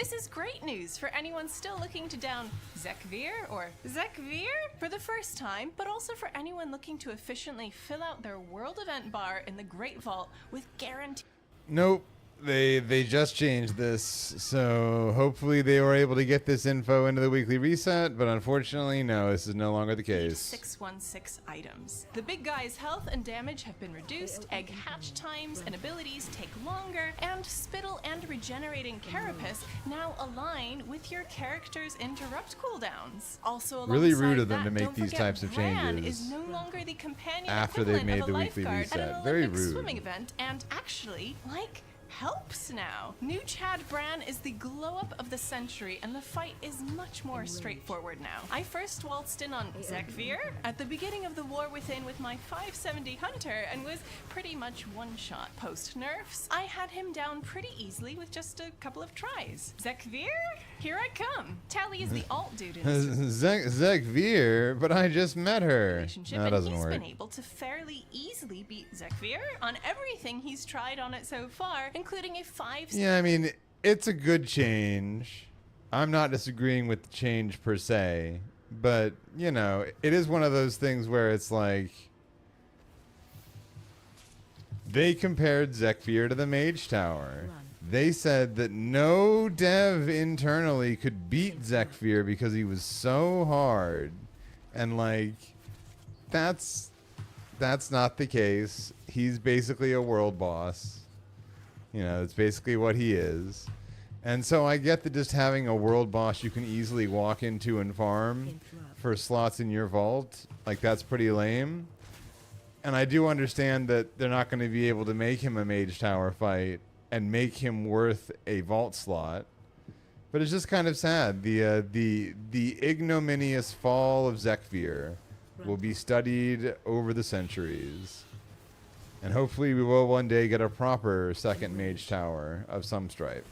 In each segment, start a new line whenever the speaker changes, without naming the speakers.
This is great news for anyone still looking to down Zekvir or Zekvir for the first time, but also for anyone looking to efficiently fill out their world event bar in the Great Vault with guaranteed.
Nope. They just changed this, so hopefully they were able to get this info into the weekly reset, but unfortunately, no, this is no longer the case.
616 items. The big guy's health and damage have been reduced, egg hatch times and abilities take longer, and spittle and regenerating carapace now align with your character's interrupt cooldowns. Also,
really rude of
that,
them to make
don't
these
forget
types of
Bran
changes
is no longer the companion
after they've made
equivalent of a
the weekly
lifeguard
reset.
at an
Very
Olympic
rude.
swimming event, and actually, helps now. New Chad Bran is the glow-up of the century, and the fight is much more straightforward now. I first waltzed in on Zekvir at the beginning of the War Within with my 570 Hunter and was pretty much one-shot. Post-nerfs, I had him down pretty easily with just a couple of tries. Zekvir, here I come. Tally is the alt dude in this
Zekvir, but I just met her.
relationship,
No, that
and
doesn't
he's
work.
been able to fairly easily beat Zekvir on everything he's tried on it so far, including a 5.
Yeah, I mean, it's a good change. I'm not disagreeing with the change per se, but, you know, it is one of those things where it's like they compared Zekvir to the Mage Tower. They said that no dev internally could beat Zekvir because he was so hard. And, like, that's not the case. He's basically a world boss. You know, it's basically what he is. And so I get that just having a world boss you can easily walk into and farm for slots in your vault, like, that's pretty lame. And I do understand that they're not going to be able to make him a Mage Tower fight and make him worth a vault slot. But it's just kind of sad. The ignominious fall of Zekvir will be studied over the centuries. And hopefully we will one day get a proper second Mage Tower of some stripe.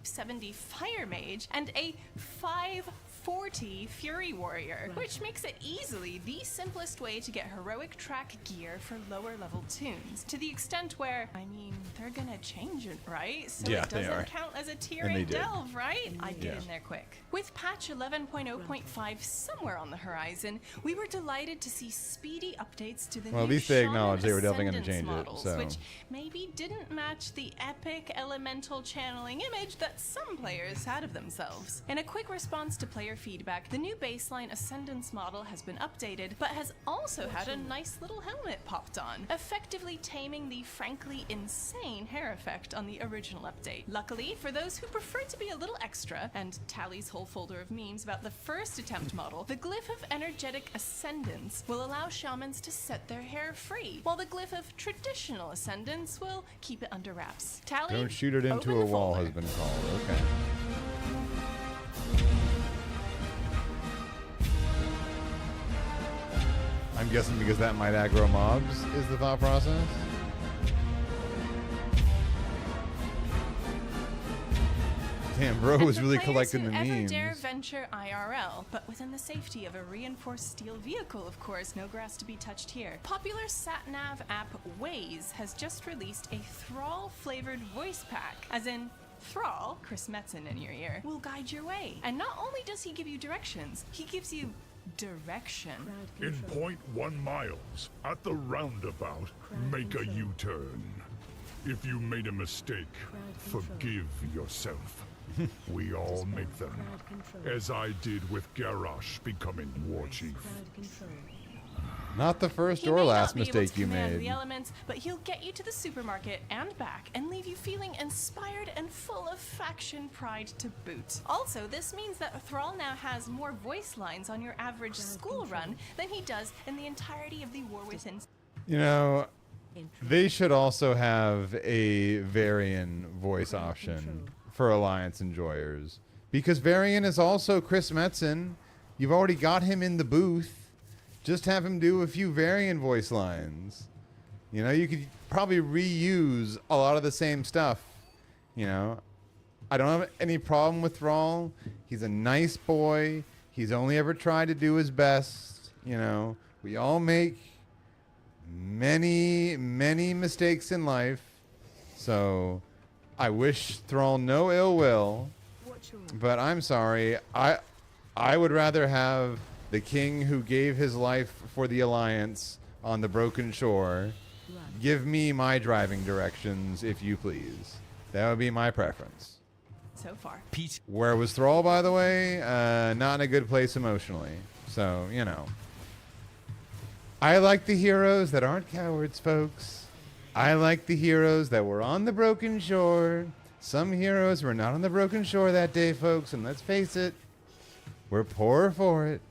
70 Fire Mage and a 540 Fury Warrior, which makes it easily the simplest way to get heroic track gear for lower level tunes, to the extent where, I mean, they're gonna change it, right? So
Yeah,
it
they are.
doesn't count as a tier
And they
8
did.
delve, right? I'd get
Yeah.
in there quick. With patch 11.0.5 somewhere on the horizon, we were delighted to see speedy updates to the
Well, at
new
least they
Shaman
acknowledged they were definitely gonna
Ascendance
change it,
models,
so.
which maybe didn't match the epic elemental channeling image that some players had of themselves. In a quick response to player feedback, the new baseline Ascendance model has been updated, but has also had a nice little helmet popped on, effectively taming the frankly insane hair effect on the original update. Luckily, for those who prefer to be a little extra, and Tally's whole folder of memes about the first attempt model, the glyph of energetic ascendance will allow shamans to set their hair free, while the glyph of traditional ascendance will keep it under wraps. Tally,
Don't shoot it into
open
a
the
wall
folder.
has been called. Okay. I'm guessing because that might aggro mobs is the thought process. Damn, bro was
And
really
for players
collecting
who
the
ever
memes.
dare venture IRL, but within the safety of a reinforced steel vehicle, of course, no grass to be touched here. Popular sat-nav app Waze has just released a Thrall-flavored voice pack, as in Thrall, Chris Metzen in your ear, will guide your way. And not only does he give you directions, he gives you direction.
In 0.1 miles, at the roundabout, make a U-turn. If you made a mistake, forgive yourself. We all make them, as I did with Garrosh becoming war chief.
Not the first
He
or
may
last
not be able
mistake
to
you
command
made.
the elements, but he'll get you to the supermarket and back and leave you feeling inspired and full of faction pride to boot. Also, this means that Thrall now has more voice lines on your average school run than he does in the entirety of the War Within.
You know, they should also have a Varian voice option for Alliance enjoyers. Because Varian is also Chris Metzen. You've already got him in the booth. Just have him do a few Varian voice lines. You know, you could probably reuse a lot of the same stuff. You know, I don't have any problem with Thrall. He's a nice boy. He's only ever tried to do his best. You know, we all make many mistakes in life. So I wish Thrall no ill will, but I'm sorry. I would rather have the king who gave his life for the Alliance on the Broken Shore give me my driving directions, if you please. That would be my preference.
So far.
Pete.
Where was Thrall, by the way? Not in a good place emotionally. So, you know. I like the heroes that aren't cowards, folks. I like the heroes that were on the Broken Shore. Some heroes were not on the Broken Shore that day, folks, and let's face it, we're poor for it.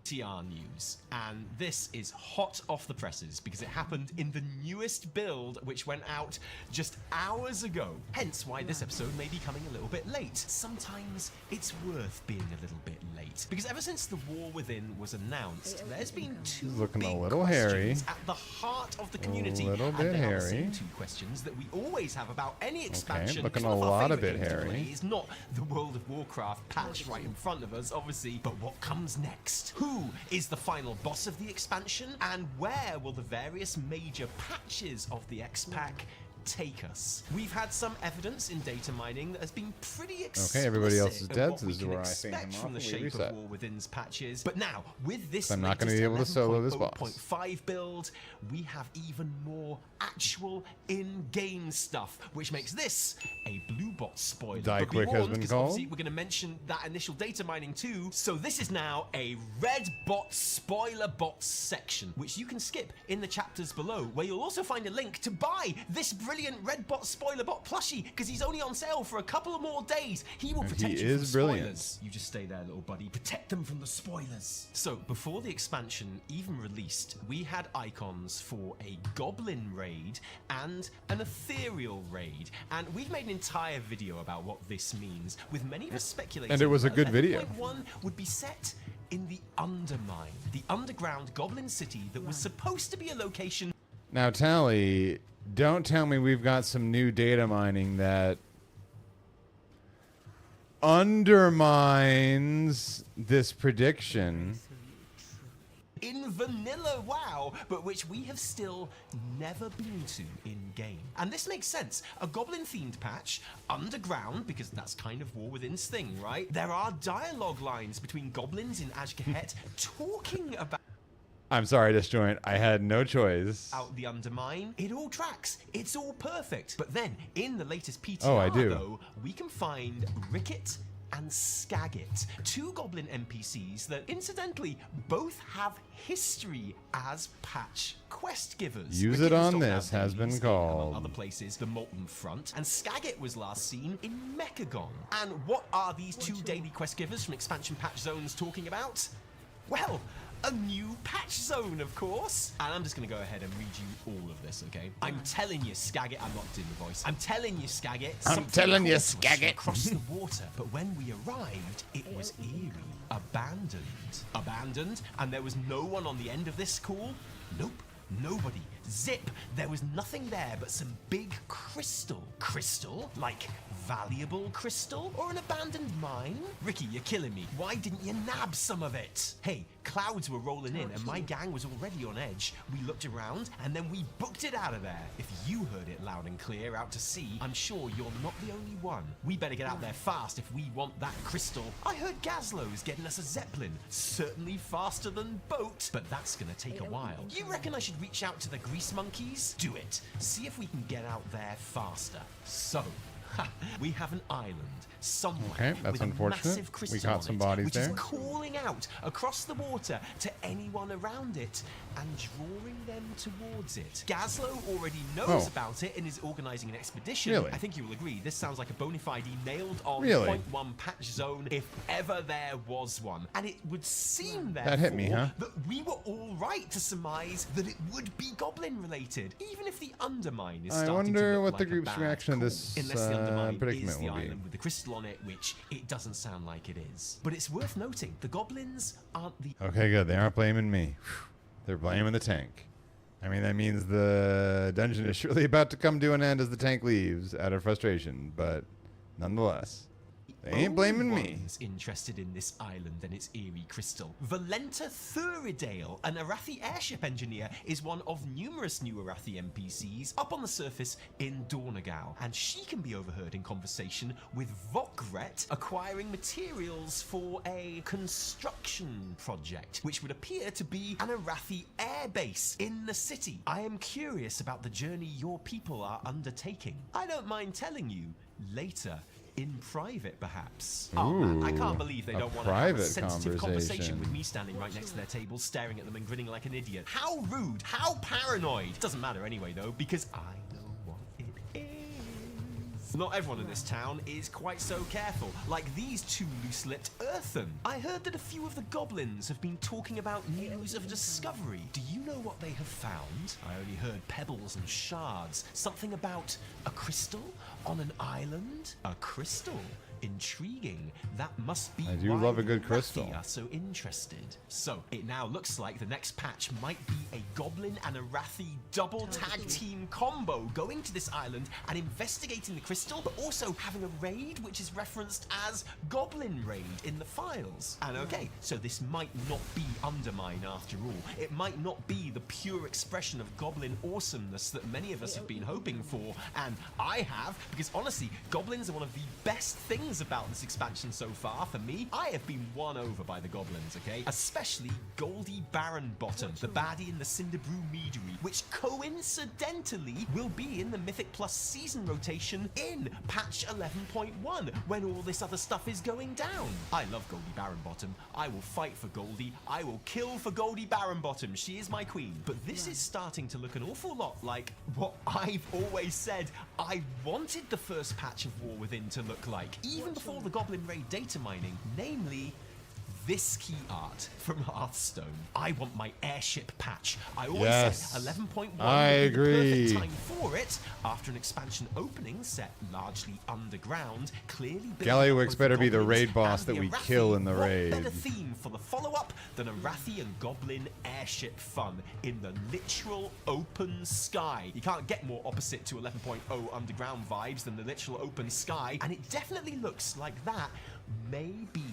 TR news, and this is hot off the presses because it happened in the newest build which went out just hours ago, hence why this episode may be coming a little bit late. Sometimes it's worth being a little bit late because ever since the War Within was announced, there's been two
looking
big
a little
questions
hairy.
at the heart of the community,
A little bit
and they are the
hairy.
same two questions that we always have about any expansion.
looking
One
a
of our
lot a
favourite
bit
games to
hairy.
play is not the World of Warcraft patch right in front of us, obviously, but what comes next? Who is the final boss of the expansion, and where will the various major patches of the X-Pack take us? We've had some evidence in data mining that has been pretty explicit.
Okay, everybody else is
of
dead,
what
so
we
this is
can
where I think
expect
I'm
from the
off and we
shape
reset.
of War Within's patches. But now, with this
I'm not gonna
latest
be able to solo this boss.
11.5 build, we have even more actual in-game stuff, which makes this a blue bot spoiler.
Die
But be
quick has
warned,
been
'cause
called.
obviously we're going to mention that initial data mining too. So this is now a red bot spoiler bot section, which you can skip in the chapters below, where you'll also find a link to buy this brilliant red bot spoiler bot plushie, because he's only on sale for a couple of more days. He will
And
protect
he
you from
is brilliant.
spoilers. You just stay there, little buddy. Protect them from the spoilers. So before the expansion even released, we had icons for a goblin raid and an ethereal raid, and we've made an entire video about what this means, with many of us speculating
And it was a
that
good video.
11.1 would be set in the Undermine, the underground goblin city that was supposed to be a location.
Now, Tally, don't tell me we've got some new data mining that undermines this prediction.
In vanilla WoW, but which we have still never been to in-game. And this makes sense. A goblin-themed patch, underground, because that's kind of War Within's thing, right? There are dialogue lines between goblins in Ashgahet talking about
I'm sorry, Disjoint. I had no choice.
the Undermine. It all tracks. It's all perfect. But then, in the latest PTR,
Oh, I do.
though, we can find Ricket and Skagit, two goblin NPCs that, incidentally, both have history as patch quest givers.
Use
Ricket
it
has
on
talked
this
about
has been
these,
called.
among other places, the Molten Front, and Skagit was last seen in Mechagon. And what are these two daily quest givers from expansion patch zones talking about? Well, a new patch zone, of course. And I'm just going to go ahead and read you all of this, okay? I'm telling you, Skagit, I'm not doing the voice. I'm telling you, Skagit.
I'm telling you,
caught us
Skagit.
across the water, but when we arrived, it was eerie, abandoned. Abandoned, and there was no one on the end of this call? Nope. Nobody. Zip. There was nothing there but some big crystal. Crystal? Like valuable crystal? Or an abandoned mine? Ricky, you're killing me. Why didn't you nab some of it? Hey, clouds were rolling in and my gang was already on edge. We looked around and then we booked it out of there. If you heard it loud and clear out to sea, I'm sure you're not the only one. We better get out there fast if we want that crystal. I heard Gazlo's getting us a Zeppelin. Certainly faster than boat, but that's gonna take a while. You reckon I should reach out to the grease monkeys? Do it. See if we can get out there faster. So, we have an island somewhere.
Okay, that's
with a
unfortunate.
massive
We
crystal
caught
on
some
it,
bodies
which
there.
is calling out across the water to anyone around it and drawing them towards it. Gazlo already knows about it and is organizing an expedition.
Really?
I think you will agree this sounds like a bona fide nailed on
Really?
point 1 patch zone if ever there was one. And it would seem
That hit me,
therefore,
huh?
that we were all right to surmise that it would be goblin related, even if the Undermine is
I
starting
wonder
to look
what the
like a
group's
bad
reaction to
call.
this,
Unless the Undermine
predicament
is the
will be.
island with the crystal on it, which it doesn't sound like it is. But it's worth noting, the goblins aren't the
Okay, good. They aren't blaming me. They're blaming the tank. I mean, that means the dungeon is surely about to come to an end as the tank leaves out of frustration, but nonetheless. They ain't blaming me.
One's interested in this island and its eerie crystal. Valenta Thuridale, an Arathi airship engineer, is one of numerous new Arathi NPCs up on the surface in Dornagao, and she can be overheard in conversation with Vokret, acquiring materials for a construction project, which would appear to be an Arathi airbase in the city. I am curious about the journey your people are undertaking. I don't mind telling you later. In private, perhaps. Oh man, I can't believe they don't want to have a sensitive conversation with me standing right next to their table, staring at them and grinning like an idiot. How rude! How paranoid! Doesn't matter anyway, though, because I know what it is. Not everyone in this town is quite so careful, like these two loose-lipped earthen. I heard that a few of the goblins have been talking about news of a discovery. Do you know what they have found? I only heard pebbles and shards. Something about a crystal on an island? A crystal? Intriguing. That must be
I do
why
love a good
the
crystal.
Arathi are so interested. So it now looks like the next patch might be a Goblin and Arathi double tag team combo going to this island and investigating the crystal, but also having a raid which is referenced as Goblin Raid in the files. And okay, so this might not be Undermine after all. It might not be the pure expression of Goblin awesomeness that many of us have been hoping for, and I have, because honestly, Goblins are one of the best things about this expansion so far for me. I have been won over by the goblins, okay? Especially Goldie Barronbottom, the baddie in the Cinderbrew Meadery, which coincidentally will be in the Mythic Plus season rotation in patch 11.1 when all this other stuff is going down. I love Goldie Barronbottom. I will fight for Goldie. I will kill for Goldie Barronbottom. She is my queen. But this is starting to look an awful lot like what I've always said I wanted the first patch of War Within to look like, even before the Goblin Raid data mining, namely this key art from Hearthstone. I want my airship patch. I always said 11.1
I
would be the
agree.
perfect time for it after an expansion opening set largely underground, clearly built
Gallywix
both
better be the
goblins
raid boss
and
that we
Arathi.
kill in the
What
raid.
better theme for the follow-up than Arathi and Goblin airship fun in the literal open sky? You can't get more opposite to 11.0 underground vibes than the literal open sky, and it definitely looks like that may be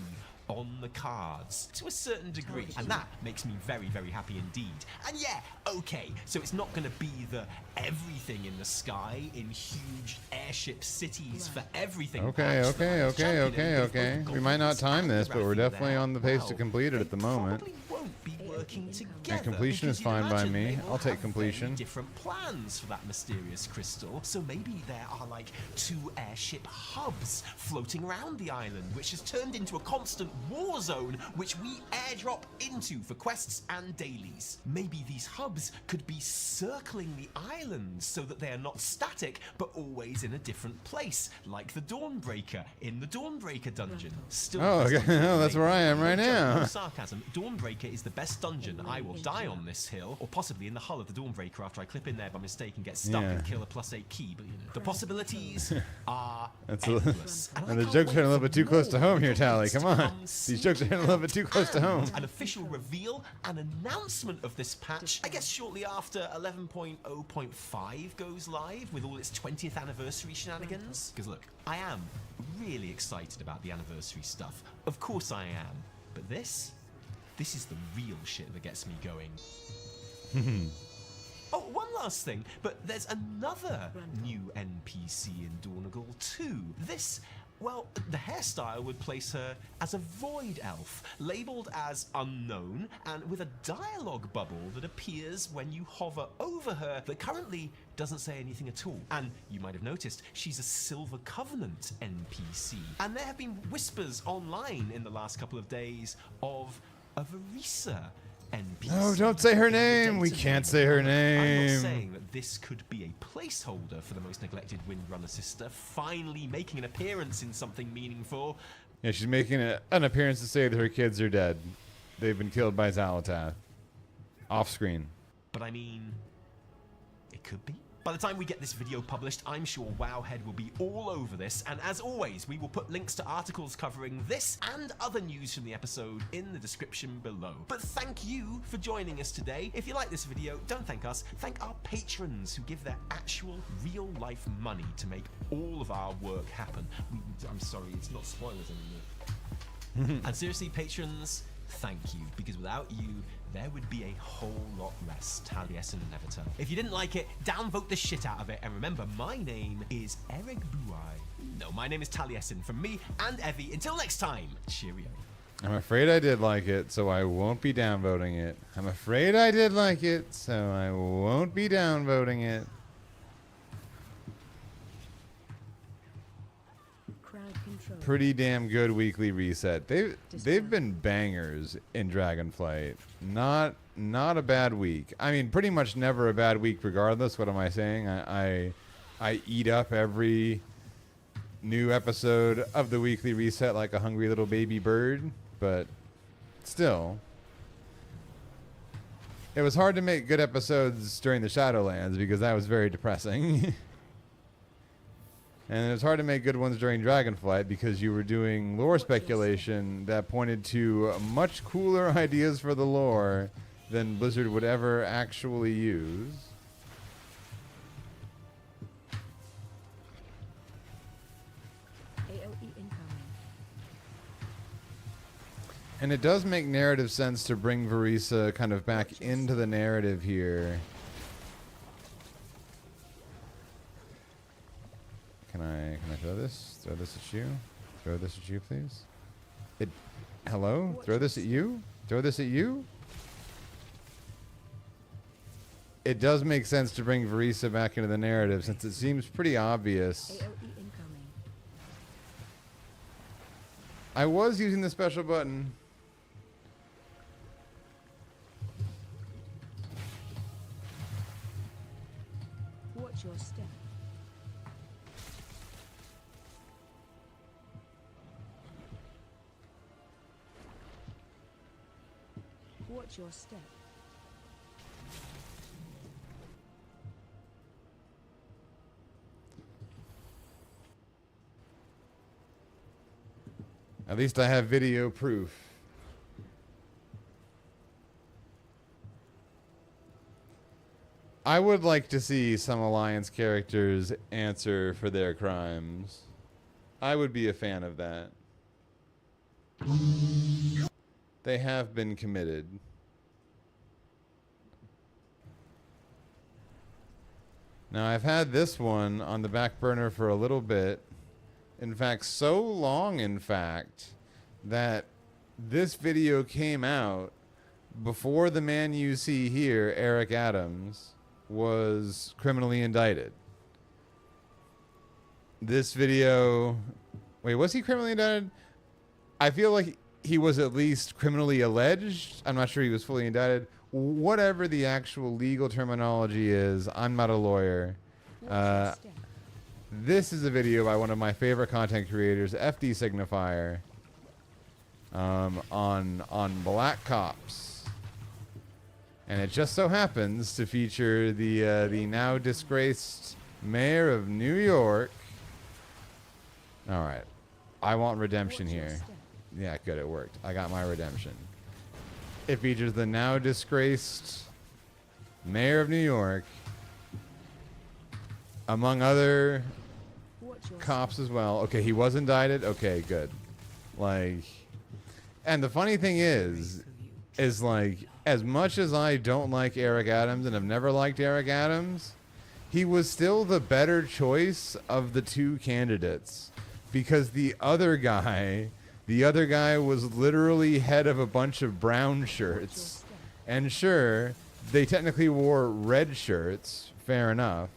on the cards to a certain degree, and that makes me very, very happy indeed. And yeah, okay, so it's not going to be the everything in the sky in huge airship cities for everything.
Okay,
patch that I was championing with both
We might not
goblins
time
and
this, but we're
Arathi
definitely
there.
on the pace to
Well,
complete it at the
they
moment.
probably won't be working together.
And completion is
because you'd
fine by
imagine
me.
they will
I'll take
have
completion.
very different plans for that mysterious crystal. So maybe there are like 2 airship hubs floating around the island, which has turned into a constant war zone, which we airdrop into for quests and dailies. Maybe these hubs could be circling the island so that they are not static, but always in a different place, like the Dawnbreaker in the Dawnbreaker dungeon. Still
Oh,
the best
okay.
dungeon
Oh, that's
to
where
make.
I am right
No joke,
now.
no sarcasm. Dawnbreaker is the best dungeon. I will die on this hill, or possibly in the hull of the Dawnbreaker after I clip in there by mistake and get stuck
Yeah.
and kill a +8 key, but you know. The possibilities are
That's
endless.
and
I
the
can't
jokes
wait
are a little
for
bit too close to
more
home here, Tally.
goblins
Come
to
on.
come
These jokes are a little bit too close to home.
An official reveal and announcement of this patch, I guess shortly after 11.0.5 goes live with all its 20th anniversary shenanigans. Because look, I am really excited about the anniversary stuff. Of course I am. But this is the real shit that gets me going. Oh, one last thing, but there's another new NPC in Dornagal too. This, well, the hairstyle would place her as a void elf, labelled as unknown, and with a dialogue bubble that appears when you hover over her that currently doesn't say anything at all. And you might have noticed, she's a Silver Covenant NPC. And there have been whispers online in the last couple of days of a Verisa NPC.
No, don't say her
in the
name. We
data
can't
mining.
say her
I'm
name.
not saying that this could be a placeholder for the most neglected Windrunner sister finally making an appearance in something meaningful.
Yeah, she's making an appearance to say that her kids are dead. They've been killed by Xalatath. Off screen.
But I mean, it could be. By the time we get this video published, I'm sure Wowhead will be all over this, and as always, we will put links to articles covering this and other news from the episode in the description below. But thank you for joining us today. If you like this video, don't thank us, thank our patrons who give their actual real-life money to make all of our work happen. I'm sorry, it's not spoilers anymore. And seriously, patrons, thank you, because without you, there would be a whole lot less Taliesin and Neverton. If you didn't like it, downvote the shit out of it, and remember, my name is Eric Buai. No, my name is Taliesin. From me and Evie, until next time, cheerio.
I'm afraid I did like it, so I won't be downvoting it. I'm afraid I did like it, so I won't be downvoting it. Pretty damn good weekly reset. They've been bangers in Dragonflight. Not a bad week. I mean, pretty much never a bad week regardless. What am I saying? I eat up every new episode of the weekly reset like a hungry little baby bird, but still. It was hard to make good episodes during the Shadowlands because that was very depressing. And it was hard to make good ones during Dragonflight because you were doing lore speculation that pointed to much cooler ideas for the lore than Blizzard would ever actually use. And it does make narrative sense to bring Verisa kind of back into the narrative here. Can I throw this? Throw this at you? Throw this at you, please? Hello? Throw this at you? Throw this at you? It does make sense to bring Verisa back into the narrative since it seems pretty obvious. I was using the special button.
Watch your step. Watch your step.
At least I have video proof. I would like to see some Alliance characters answer for their crimes. I would be a fan of that. They have been committed. Now, I've had this one on the back burner for a little bit. In fact, so long, in fact, that this video came out before the man you see here, Eric Adams, was criminally indicted. This video... Wait, was he criminally indicted? I feel like he was at least criminally alleged. I'm not sure he was fully indicted. Whatever the actual legal terminology is, I'm not a lawyer. This is a video by one of my favorite content creators, FD Signifier, on black cops, and it just so happens to feature the now disgraced mayor of New York. All right, I want redemption here. Yeah, good, it worked. I got my redemption. It features the now disgraced mayor of New York, among other cops as well. Okay, he was indicted. Okay, good. Like, and the funny thing is like, as much as I don't like Eric Adams and have never liked Eric Adams, he was still the better choice of the two candidates because the other guy was literally head of a bunch of brown shirts. And sure, they technically wore red shirts, fair enough.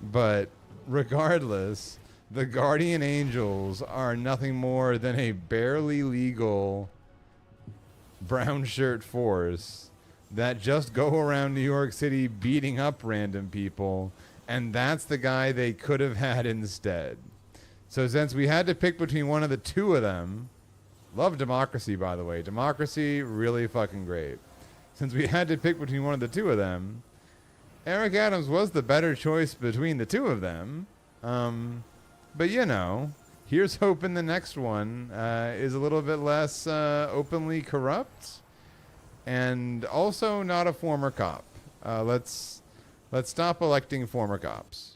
But regardless, the Guardian Angels are nothing more than a barely legal brown shirt force that just go around New York City beating up random people, and that's the guy they could have had instead. So since we had to pick between one of the two of them, love Democracy, by the way. Democracy, really fucking great. Since we had to pick between one of the two of them, Eric Adams was the better choice between the two of them. But you know, here's hoping the next one is a little bit less openly corrupt and also not a former cop. Let's stop electing former cops.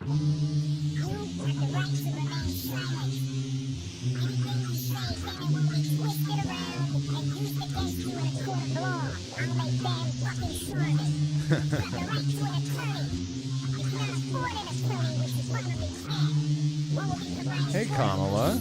Hey, Kamala.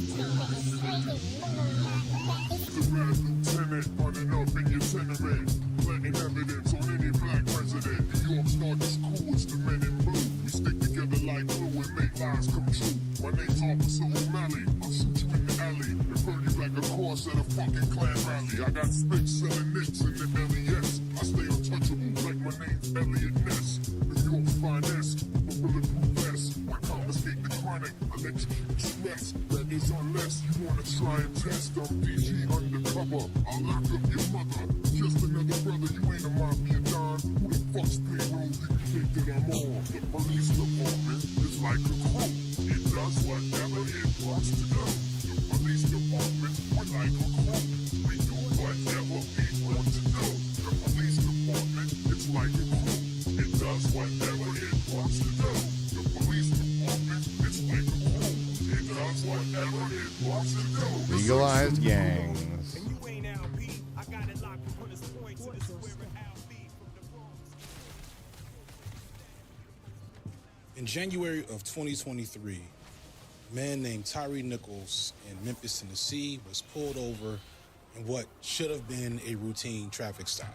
Lieutenant running up in your tenement, planting evidence on any black president. New York star this cool, it's the men in blue. We stick together like glue and make lies come true. My name's Officer O'Malley. I'll shoot you in the alley and burn you like a corpse at a fucking Klan rally. I got sticks selling nicks in the LES. I stay untouchable like my name's Elliot Ness. New York's finest, the bulletproof vest. I confiscate the chronic, I let you keep stress. That is unless you wanna try and test. I'm DG undercover, I'll lock up your mother. Just another brother, you ain't a mafia don. Who the fuck's payroll do you think that I'm on? The police department is like a crew. It does whatever it wants to do. The police department, we're like a crew. We do whatever we want to do. The police department, it's like a crew. It does whatever it wants to do. The police department, it's like a crew. It does whatever it wants to do.
Legalized gangs.
In January of 2023, a man named Tyree Nichols in Memphis, Tennessee was pulled over in what should have been a routine traffic stop.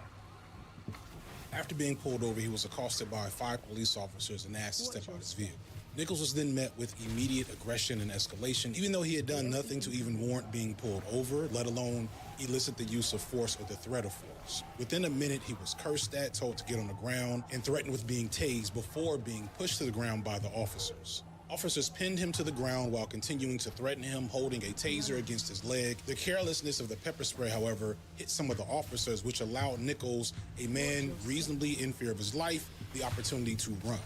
After being pulled over, he was accosted by 5 police officers and asked to step out his vehicle. Nichols was then met with immediate aggression and escalation, even though he had done nothing to even warrant being pulled over, let alone elicit the use of force or the threat of force. Within a minute, he was cursed at, told to get on the ground, and threatened with being tased before being pushed to the ground by the officers. Officers pinned him to the ground while continuing to threaten him, holding a taser against his leg. The carelessness of the pepper spray, however, hit some of the officers, which allowed Nichols, a man reasonably in fear of his life, the opportunity to run.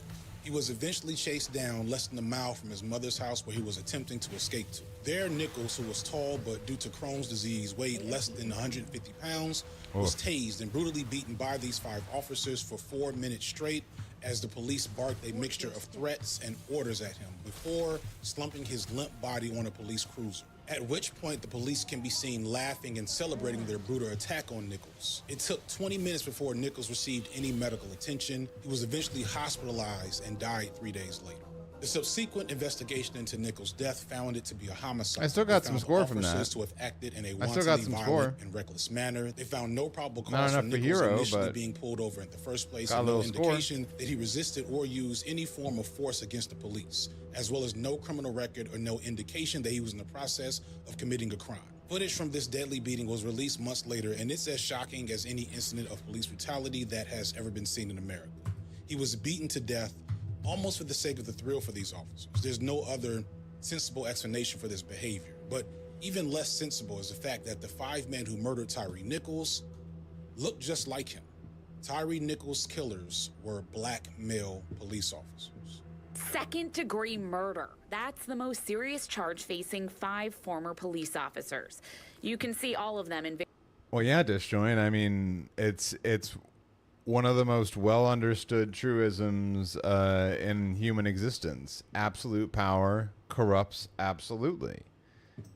He was eventually chased down less than a mile from his mother's house, where he was attempting to escape to. There, Nichols, who was tall but due to Crohn's disease weighed less than 150 pounds, was tased and brutally beaten by these 5 officers for 4 minutes straight as the police barked a mixture of threats and orders at him before slumping his limp body on a police cruiser. At which point, the police can be seen laughing and celebrating their brutal attack on Nichols. It took 20 minutes before Nichols received any medical attention. He was eventually hospitalized and died 3 days later. The subsequent investigation into Nichols' death found it to be a homicide.
I still got
They
some
found
score from that.
officers to have acted in a
I still got
wantonly
some
violent
score.
and reckless manner. They found no probable
Not
cause for
enough for
Nichols
Hero,
initially
but
being pulled over in the first place,
got a
and no
little score.
indication that he resisted or used any form of force against the police, as well as no criminal record or no indication that he was in the process of committing a crime. Footage from this deadly beating was released months later, and it's as shocking as any incident of police brutality that has ever been seen in America. He was beaten to death almost for the sake of the thrill for these officers. There's no other sensible explanation for this behavior. But even less sensible is the fact that the 5 men who murdered Tyree Nichols looked just like him. Tyree Nichols' killers were black male police officers.
Second-degree murder. That's the most serious charge facing 5 former police officers. You can see all of them in...
Well, yeah, Disjoint. I mean, it's one of the most well understood truisms in human existence. Absolute power corrupts absolutely.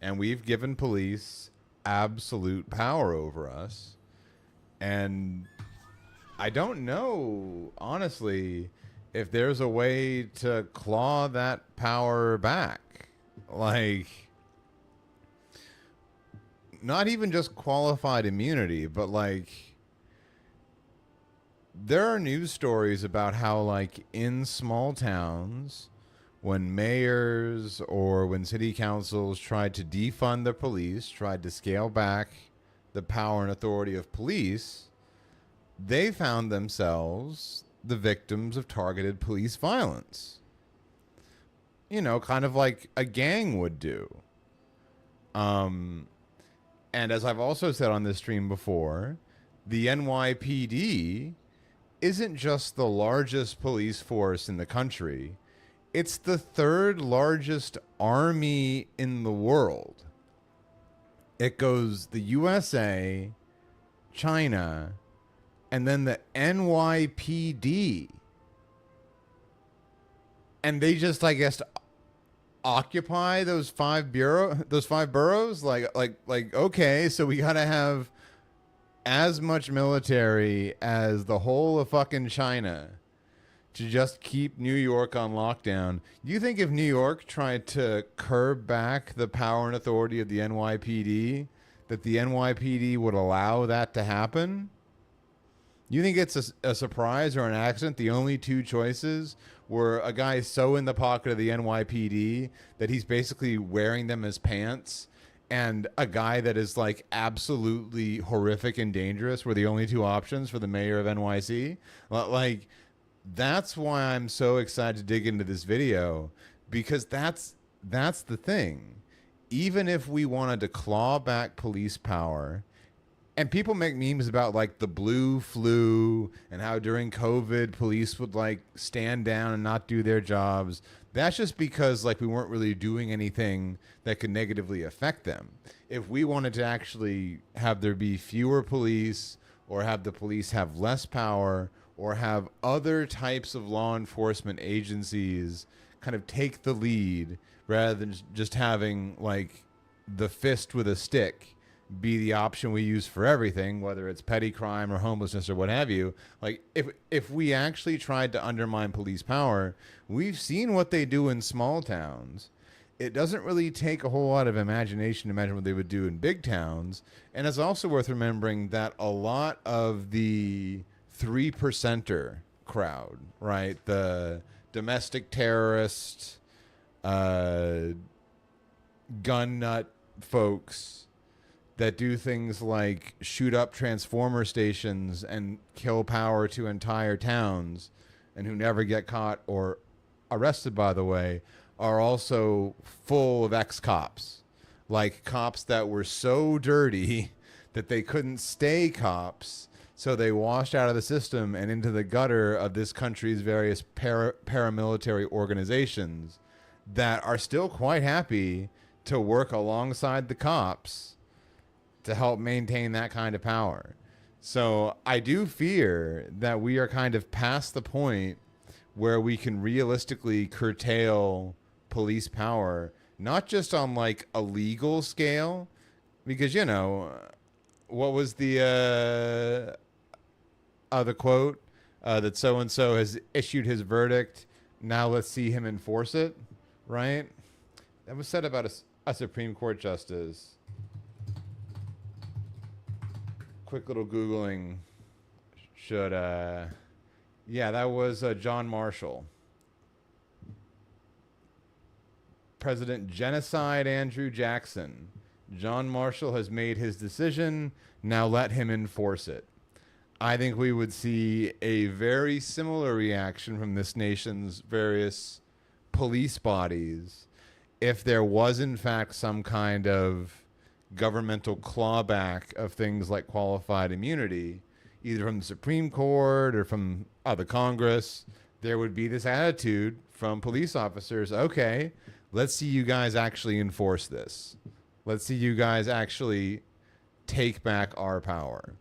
And we've given police absolute power over us. And I don't know, honestly, if there's a way to claw that power back. Like, not even just qualified immunity, but like, there are news stories about how, like, in small towns, when mayors or when city councils tried to defund the police, tried to scale back the power and authority of police, they found themselves the victims of targeted police violence. You know, kind of like a gang would do. And as I've also said on this stream before, the NYPD isn't just the largest police force in the country. It's the third largest army in the world. It goes the USA, China, and then the NYPD. And they just, I guess, occupy those five boroughs. Like, okay, so we gotta have as much military as the whole of fucking China to just keep New York on lockdown. Do you think if New York tried to curb back the power and authority of the NYPD, that the NYPD would allow that to happen? You think it's a surprise or an accident? The only two choices were a guy so in the pocket of the NYPD that he's basically wearing them as pants, and a guy that is like absolutely horrific and dangerous were the only two options for the mayor of NYC. Like, that's why I'm so excited to dig into this video, because that's the thing. Even if we wanted to claw back police power, and people make memes about like the blue flu and how during COVID police would like stand down and not do their jobs. That's just because like we weren't really doing anything that could negatively affect them. If we wanted to actually have there be fewer police, or have the police have less power, or have other types of law enforcement agencies kind of take the lead rather than just having like the fist with a stick be the option we use for everything, whether it's petty crime or homelessness or what have you. Like, if we actually tried to undermine police power, we've seen what they do in small towns. It doesn't really take a whole lot of imagination to imagine what they would do in big towns. And it's also worth remembering that a lot of the 3%er crowd, right, the domestic terrorist, gun nut folks that do things like shoot up transformer stations and kill power to entire towns, and who never get caught or arrested, by the way, are also full of ex-cops. Like cops that were so dirty that they couldn't stay cops, so they washed out of the system and into the gutter of this country's various paramilitary organizations that are still quite happy to work alongside the cops to help maintain that kind of power. So I do fear that we are kind of past the point where we can realistically curtail police power, not just on like a legal scale, because, you know, what was the quote that so-and-so has issued his verdict, now let's see him enforce it, right? That was said about a Supreme Court justice. Quick little Googling should, yeah, that was John Marshall. President Genocide Andrew Jackson. John Marshall has made his decision. Now let him enforce it. I think we would see a very similar reaction from this nation's various police bodies if there was, in fact, some kind of governmental clawback of things like qualified immunity, either from the Supreme Court or from the Congress. There would be this attitude from police officers, okay, let's see you guys actually enforce this. Let's see you guys actually take back our power.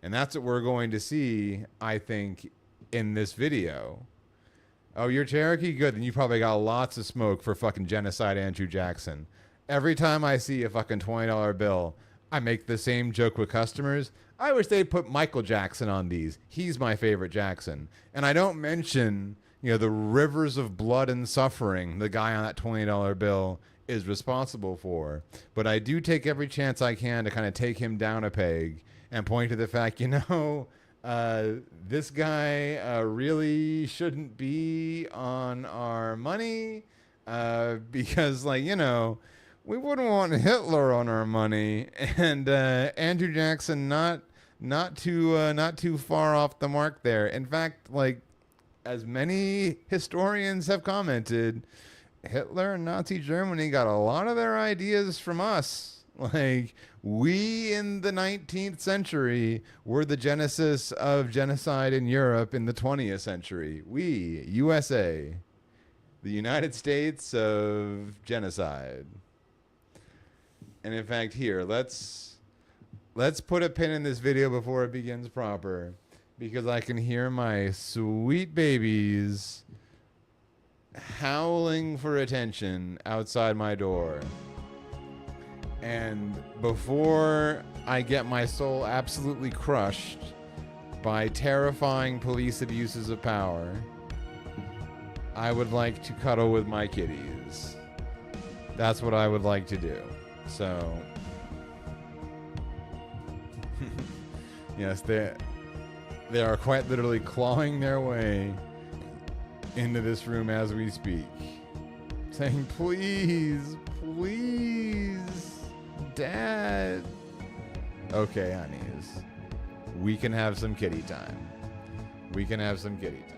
And that's what we're going to see, I think, in this video. Oh, you're Cherokee? Good. Then you probably got lots of smoke for fucking Genocide Andrew Jackson. Every time I see a fucking $20 bill, I make the same joke with customers. I wish they'd put Michael Jackson on these. He's my favorite Jackson. And I don't mention, you know, the rivers of blood and suffering the guy on that $20 bill is responsible for. But I do take every chance I can to kind of take him down a peg and point to the fact, you know, this guy really shouldn't be on our money because, like, you know, we wouldn't want Hitler on our money, and Andrew Jackson not too far off the mark there. In fact, like, as many historians have commented, Hitler and Nazi Germany got a lot of their ideas from us. Like, we in the 19th century were the genesis of genocide in Europe in the 20th century. We, USA, the United States of genocide. And in fact, here, let's put a pin in this video before it begins proper, because I can hear my sweet babies howling for attention outside my door. And before I get my soul absolutely crushed by terrifying police abuses of power, I would like to cuddle with my kitties. That's what I would like to do. So, yes, they are quite literally clawing their way into this room as we speak, saying, please, please, Dad. Okay, honeys, we can have some kitty time. We can have some kitty time.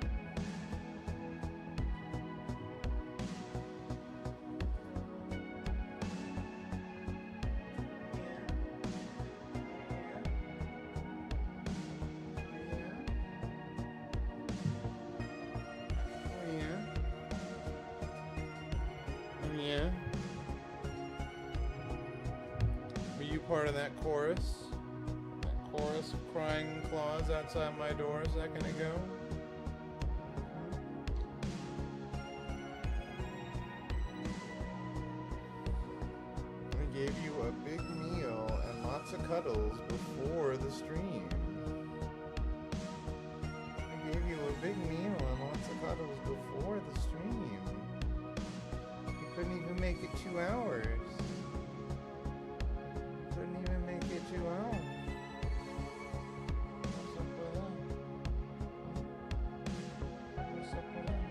Yeah. Were you part of that chorus? That chorus of crying claws outside my door a second ago? I gave you a big meal and lots of cuddles before the stream. I gave you a big meal and lots of cuddles before the stream. Couldn't even make it 2 hours. Couldn't even make it 2 hours. What's up with that? What's up with that?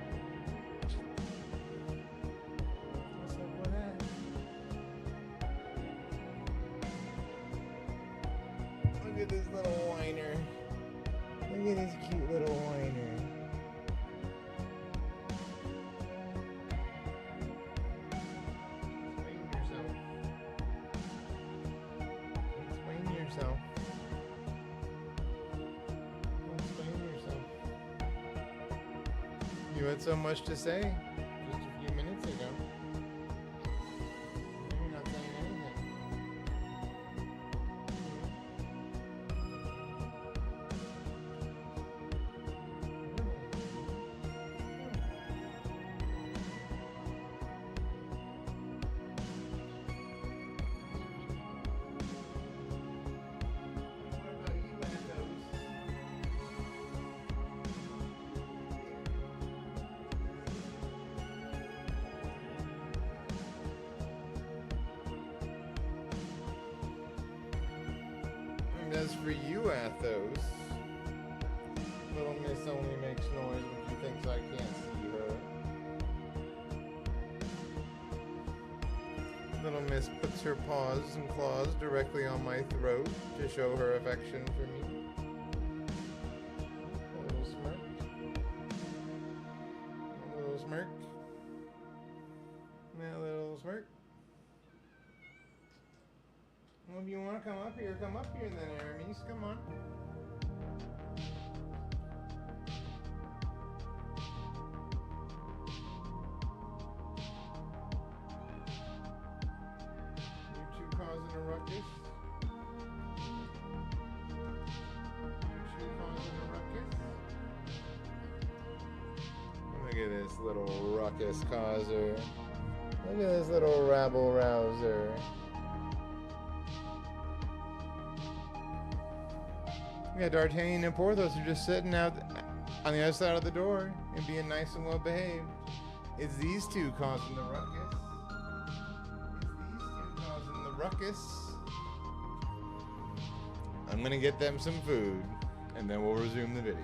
What's up with that? Look at this little whiner. Look at this cute little whiner. You had so much to say just a few minutes ago. You're not saying anything. What about you, Athos? As for you, Athos, little miss only makes noise when she thinks I can't see her. Little miss puts her paws and claws directly on my throat to show her affection for me. A little smirk. A little smirk. And a little smirk. Well, if you want to come up here then, Aramis. Come on. You two causing a ruckus? You two causing a ruckus? Look at this little ruckus causer. Look at this little rabble rouser. Yeah, D'Artagnan and Porthos are just sitting out on the other side of the door and being nice and well behaved. It's these two causing the ruckus. It's these two causing the ruckus. I'm gonna get them some food, and then we'll resume the video.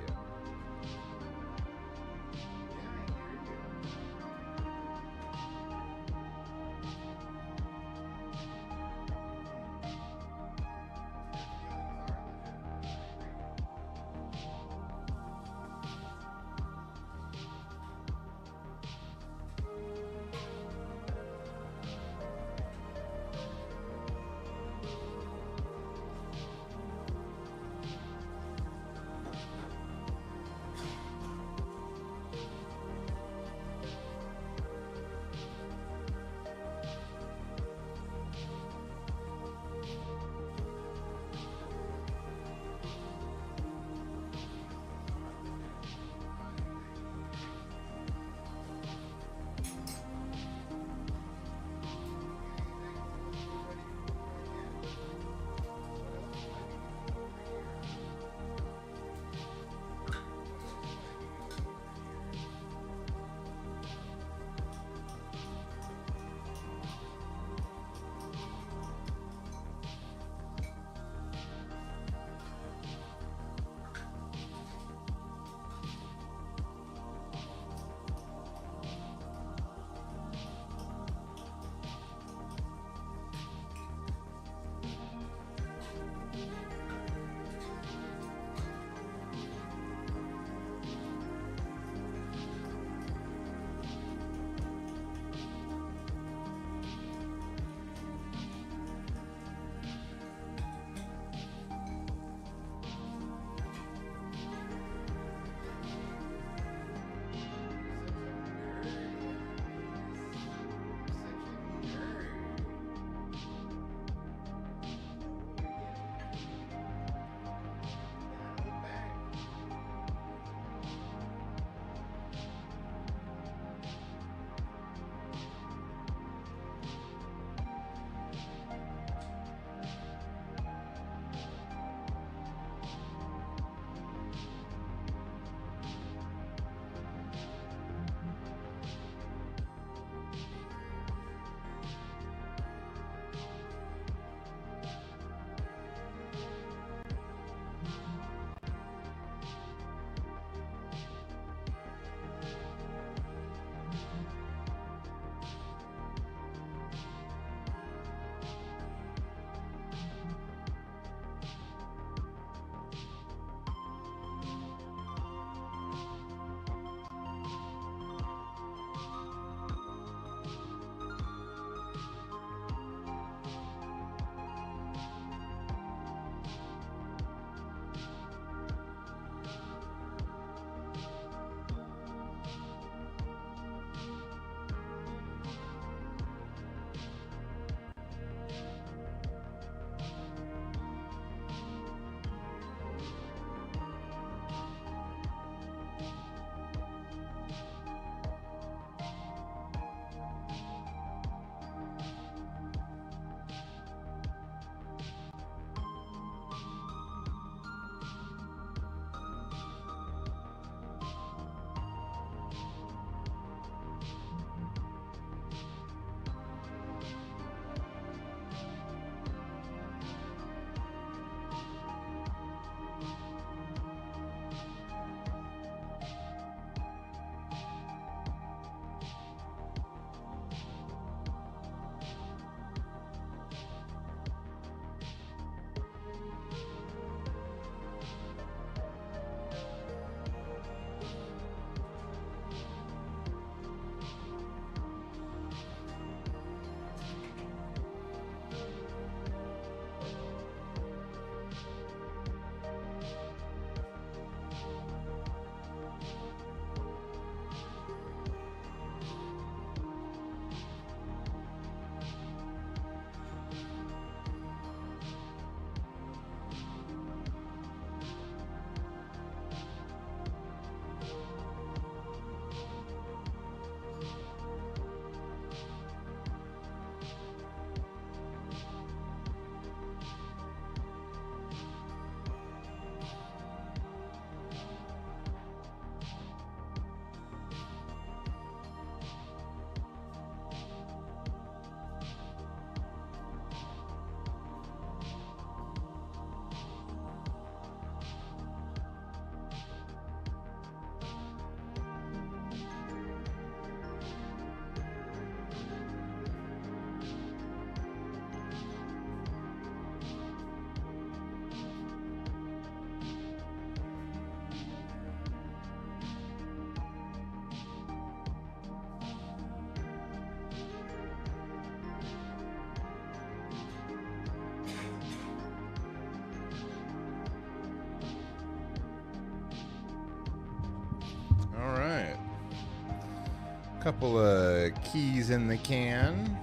Couple of keys in the can.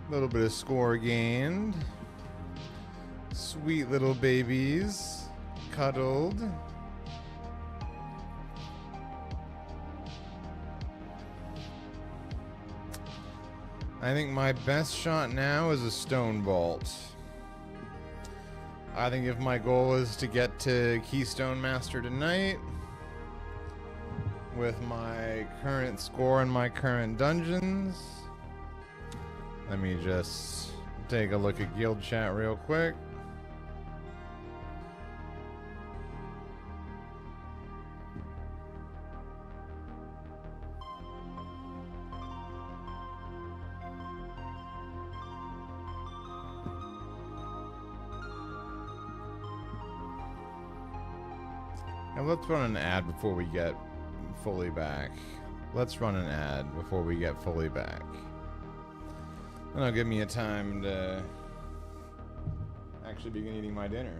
A little bit of score gained. Sweet little babies. Cuddled. I think my best shot now is a stone vault. I think if my goal is to get to Keystone Master tonight, with my current score and my current dungeons, let me just take a look at guild chat real quick. And let's run an ad before we get fully back. Let's run an ad before we get fully back. That'll give me a time to actually begin eating my dinner.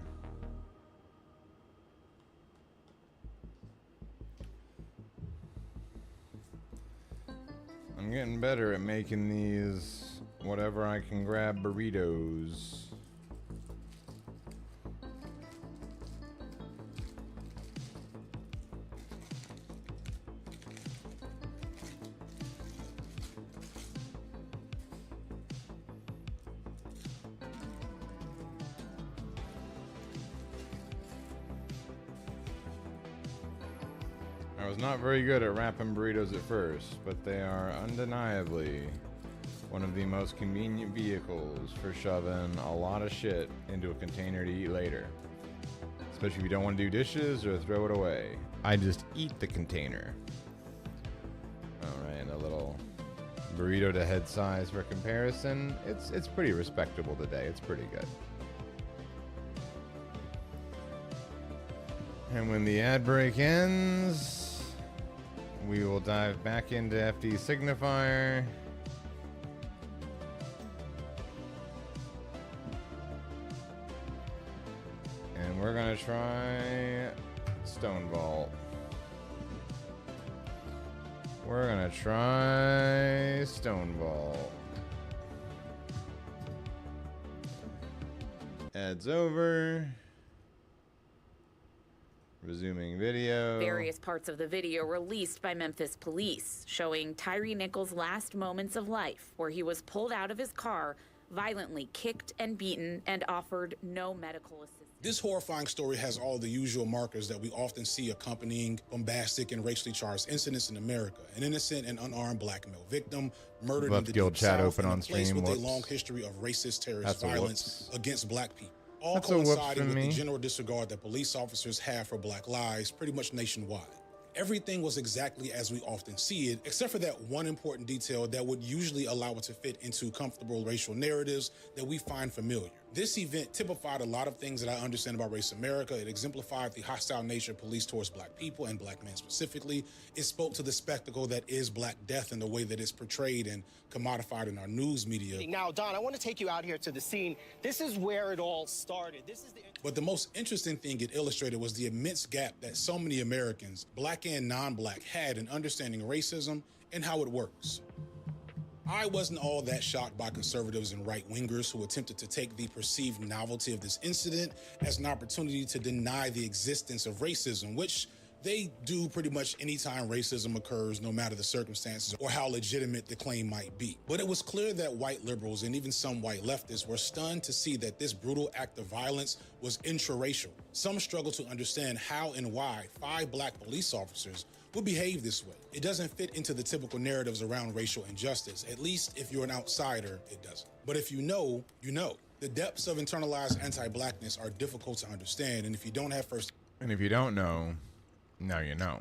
I'm getting better at making these whatever I can grab burritos. I was not very good at wrapping burritos at first, but they are undeniably one of the most convenient vehicles for shoving a lot of shit into a container to eat later. Especially if you don't want to do dishes or throw it away. I just eat the container. Alright, a little burrito to head size for comparison. It's pretty respectable today. It's pretty good. And when the ad break ends, we will dive back into FD Signifier. And we're gonna try Stone Vault. We're gonna try Stone Vault. Ads over. Resuming video.
Various parts of the video released by Memphis police showing Tyree Nichols' last moments of life, where he was pulled out of his car, violently kicked and beaten, and offered no medical assistance.
This horrifying story has all the usual markers that we often see accompanying bombastic and racially charged incidents in America. An innocent and unarmed black male victim murdered in the
guild
Deep
chat
South
open
in a
on
place
stream.
with a long history of racist terrorist
That's a
violence against black people. All
That's a whoops
coinciding
from
with
me.
the general disregard that police officers have for black lives pretty much nationwide. Everything was exactly as we often see it, except for that one important detail that would usually allow it to fit into comfortable racial narratives that we find familiar. This event typified a lot of things that I understand about race America. It exemplified the hostile nature of police towards black people and black men specifically. It spoke to the spectacle that is black death and the way that it's portrayed and commodified in our news media.
Now, Don, I want to take you out here to the scene. This is where it all started.
But the most interesting thing it illustrated was the immense gap that so many Americans, black and non-black, had in understanding racism and how it works. I wasn't all that shocked by conservatives and right-wingers who attempted to take the perceived novelty of this incident as an opportunity to deny the existence of racism, which they do pretty much anytime racism occurs, no matter the circumstances or how legitimate the claim might be. But it was clear that white liberals and even some white leftists were stunned to see that this brutal act of violence was intraracial. Some struggled to understand how and why 5 black police officers would behave this way. It doesn't fit into the typical narratives around racial injustice. At least if you're an outsider, it doesn't. But if you know, you know. The depths of internalized anti-blackness are difficult to understand, and if you don't have
And if you don't know, now you know.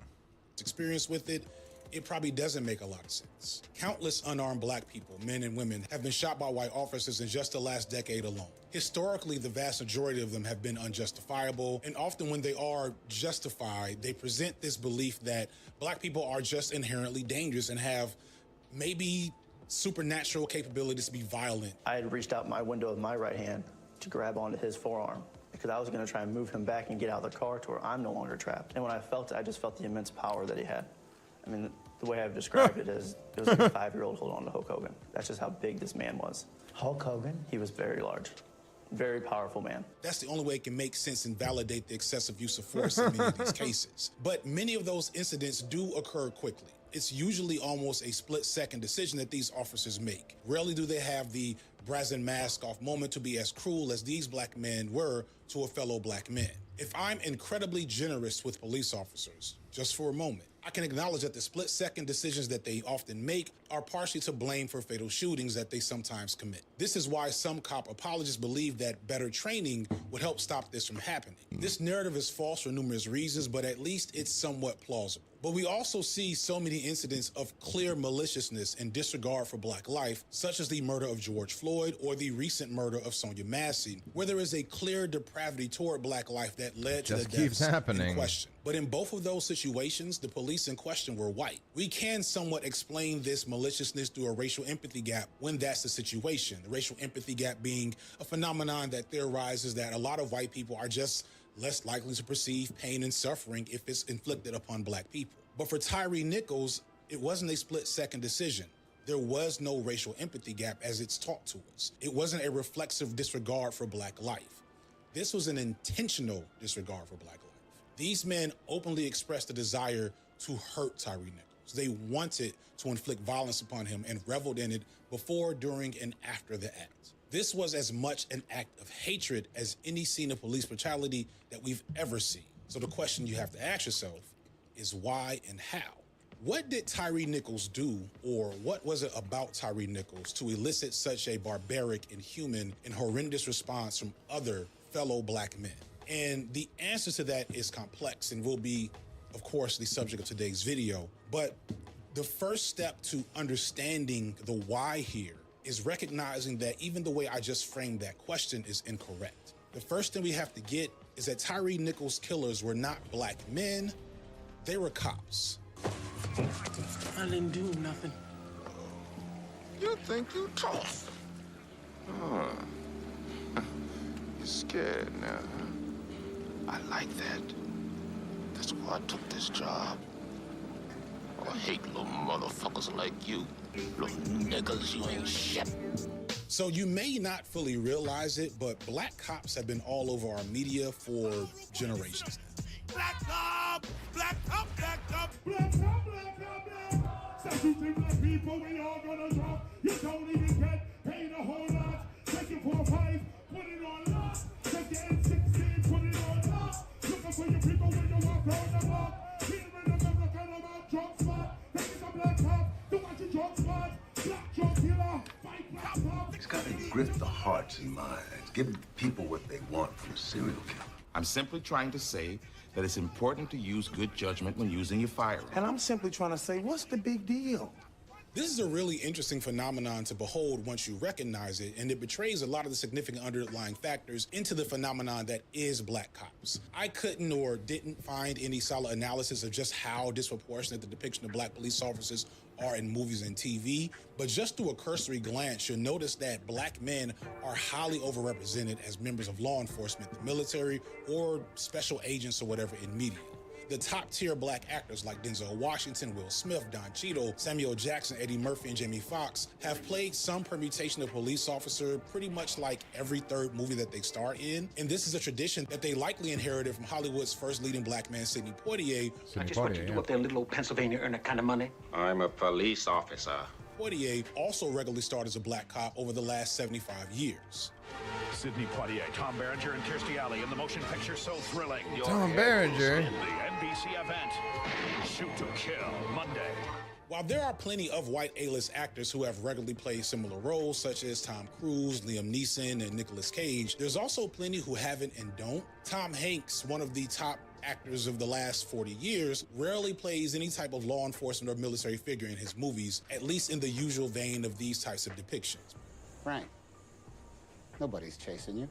experience with it, it probably doesn't make a lot of sense. Countless unarmed black people, men and women, have been shot by white officers in just the last decade alone. Historically, the vast majority of them have been unjustifiable, and often when they are justified, they present this belief that black people are just inherently dangerous and have maybe supernatural capabilities to be violent.
I had reached out my window of my right hand to grab onto his forearm because I was going to try and move him back and get out of the car to where I'm no longer trapped. And when I felt it, I just felt the immense power that he had. I mean, the way I've described it is it was like a 5-year-old holding on to Hulk Hogan. That's just how big this man was.
Hulk Hogan?
He was very large. Very powerful man.
That's the only way it can make sense and validate the excessive use of force in many of these cases. But many of those incidents do occur quickly. It's usually almost a split-second decision that these officers make. Rarely do they have the brazen mask-off moment to be as cruel as these black men were to a fellow black man. If I'm incredibly generous with police officers, just for a moment, I can acknowledge that the split-second decisions that they often make are partially to blame for fatal shootings that they sometimes commit. This is why some cop apologists believe that better training would help stop this from happening. This narrative is false for numerous reasons, but at least it's somewhat plausible. But we also see so many incidents of clear maliciousness and disregard for black life, such as the murder of George Floyd or the recent murder of Sonia Massey, where there is a clear depravity toward black life that led to the deaths in question. But in both of those situations, the police in question were white. We can somewhat explain this maliciousness through a racial empathy gap when that's the situation. The racial empathy gap being a phenomenon that theorizes that a lot of white people are just less likely to perceive pain and suffering if it's inflicted upon black people. But for Tyre Nichols, it wasn't a split-second decision. There was no racial empathy gap as it's taught to us. It wasn't a reflexive disregard for black life. This was an intentional disregard for black life. These men openly expressed a desire to hurt Tyre Nichols. They wanted to inflict violence upon him and reveled in it before, during, and after the act. This was as much an act of hatred as any scene of police brutality that we've ever seen. So the question you have to ask yourself is why and how? What did Tyre Nichols do, or what was it about Tyre Nichols to elicit such a barbaric, inhuman, and horrendous response from other fellow black men? And the answer to that is complex and will be, of course, the subject of today's video. But the first step to understanding the why here is recognizing that even the way I just framed that question is incorrect. The first thing we have to get is that Tyre Nichols' killers were not black men, they were cops.
I didn't do nothing.
You think you tough? Oh. You're scared now, huh? I like that. That's why I took this job. I hate little motherfuckers like you. Little niggas, you ain't shit.
So you may not fully realize it, but black cops have been all over our media for generations now.
Black cop! Black cop! Black cop! Black cop! Black cop! Black cop! Statutory black people, we all gonna drop. You don't even get paid a whole lot. Take it for a fight, put it on lock. Take the M16, put it on lock. Looking for your people when you walk down the block. Here in America, about drug spot. Take it a black cop, do what you drug spot. Black drug dealer, fight black cop.
It's got to grip the hearts and minds. Give people what they want from a serial killer.
I'm simply trying to say that it's important to use good judgment when using your firearm.
And I'm simply trying to say, what's the big deal?
This is a really interesting phenomenon to behold once you recognize it, and it betrays a lot of the significant underlying factors into the phenomenon that is black cops. I couldn't or didn't find any solid analysis of just how disproportionate the depiction of black police officers are in movies and TV, but just through a cursory glance, you'll notice that black men are highly overrepresented as members of law enforcement, the military, or special agents or whatever in media. The top-tier black actors like Denzel Washington, Will Smith, Don Cheadle, Samuel Jackson, Eddie Murphy, and Jamie Foxx have played some permutation of police officer pretty much like every third movie that they star in. And this is a tradition that they likely inherited from Hollywood's first leading black man, Sidney Poitier.
I just want you to do up there, little old Pennsylvania, earn that kind of money.
I'm a police officer.
Poitier also regularly starred as a black cop over the last 75 years.
Sidney Poitier, Tom Berenger, and Kirstie Alley in the motion picture So Thrilling.
Tom Berenger.
In the NBC event, Shoot to Kill, Monday.
While there are plenty of white A-list actors who have regularly played similar roles, such as Tom Cruise, Liam Neeson, and Nicolas Cage, there's also plenty who haven't and don't. Tom Hanks, one of the top actors of the last 40 years, rarely plays any type of law enforcement or military figure in his movies, at least in the usual vein of these types of depictions.
Frank, nobody's chasing you.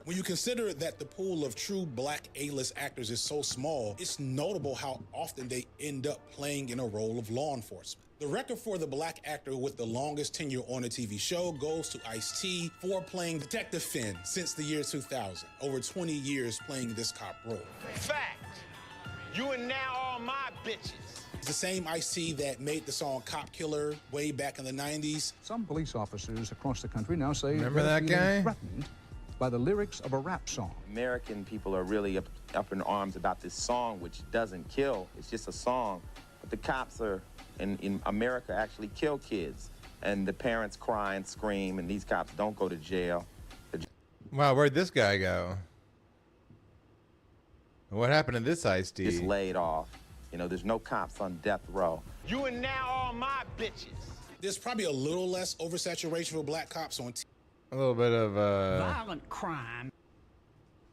When you consider that the pool of true black A-list actors is so small, it's notable how often they end up playing in a role of law enforcement. The record for the black actor with the longest tenure on a TV show goes to Ice-T for playing Detective Finn since the year 2000, over 20 years playing this cop role.
Fact. You and now all my bitches.
It's the same Ice-T that made the song Cop Killer way back in the 90s.
Some police officers across the country now say
Remember
they're
that
feeling
guy?
threatened by the lyrics of a rap song.
American people are really up in arms about this song, which doesn't kill. It's just a song. But the cops are in America actually kill kids. And the parents cry and scream, and these cops don't go to jail.
Wow, where'd this guy go? What happened to this Ice-T?
Just laid off. You know, there's no cops on death row.
You and now all my bitches.
There's probably a little less oversaturation for black cops on
A little bit of
Violent crime.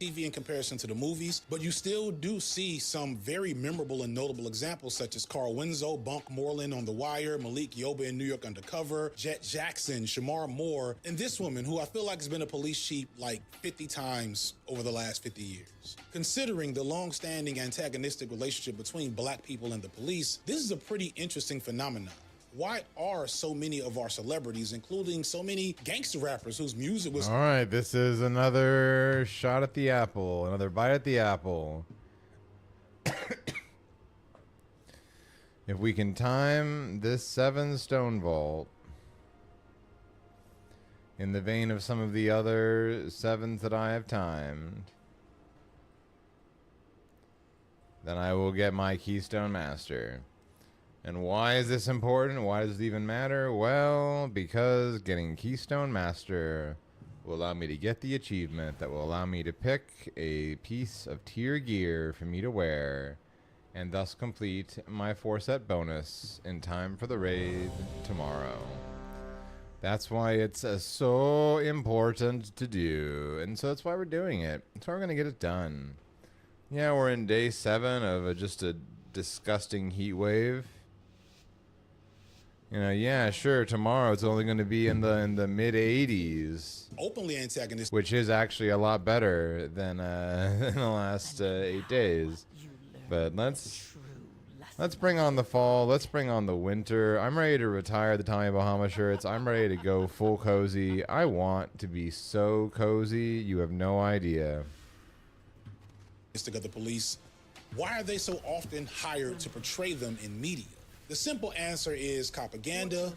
TV in comparison to the movies, but you still do see some very memorable and notable examples such as Carl Winslow, Bunk Moreland on The Wire, Malik Yoba in New York Undercover, Jet Jackson, Shamar Moore, and this woman who I feel like has been a police chief like 50 times over the last 50 years. Considering the long-standing antagonistic relationship between black people and the police, this is a pretty interesting phenomenon. Why are so many of our celebrities, including so many gangster rappers whose music was...
All right, this is another shot at the apple, another bite at the apple. If we can time this 7 stone vault in the vein of some of the other 7s that I have timed, then I will get my Keystone Master. And why is this important? Why does it even matter? Well, because getting Keystone Master will allow me to get the achievement that will allow me to pick a piece of tier gear for me to wear and thus complete my 4-set bonus in time for the raid tomorrow. That's why it's so important to do. And so that's why we're doing it. That's why we're going to get it done. Yeah, we're in day 7 of just a disgusting heat wave. You know, yeah, sure, tomorrow it's only going to be in the mid 80s.
Openly antagonistic.
Which is actually a lot better than in the last 8 days. But let's bring on the fall. Let's bring on the winter. I'm ready to retire the Tommy Bahama shirts. I'm ready to go full cozy. I want to be so cozy, you have no idea.
Of the police. Why are they so often hired to portray them in media? The simple answer is propaganda,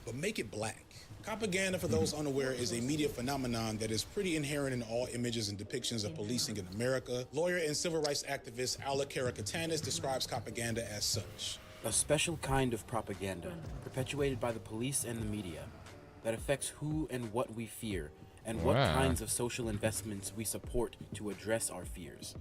but make it black. Propaganda, for those unaware, is a media phenomenon that is pretty inherent in all images and depictions of policing in America. Lawyer and civil rights activist Ala Karakatanis describes propaganda as such.
A special kind of propaganda, perpetuated by the police and the media, that affects who and what we fear, and what kinds of social investments we support to address our fears.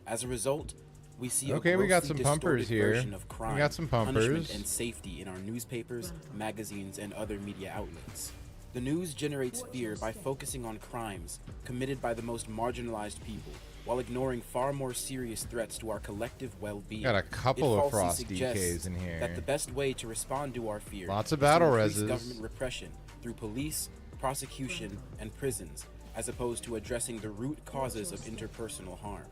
As a result, we see
we got some pumpers here.
Of crime,
we got some pumpers.
Punishment and safety in our newspapers, magazines, and other media outlets. The news generates fear by focusing on crimes committed by the most marginalized people, while ignoring far more serious threats to our collective well-being.
Got a couple of Frost DKs in here.
That the best way to respond to our fear
lots of battle
is to increase
reses.
Government repression through police, prosecution, and prisons, as opposed to addressing the root causes of interpersonal harm.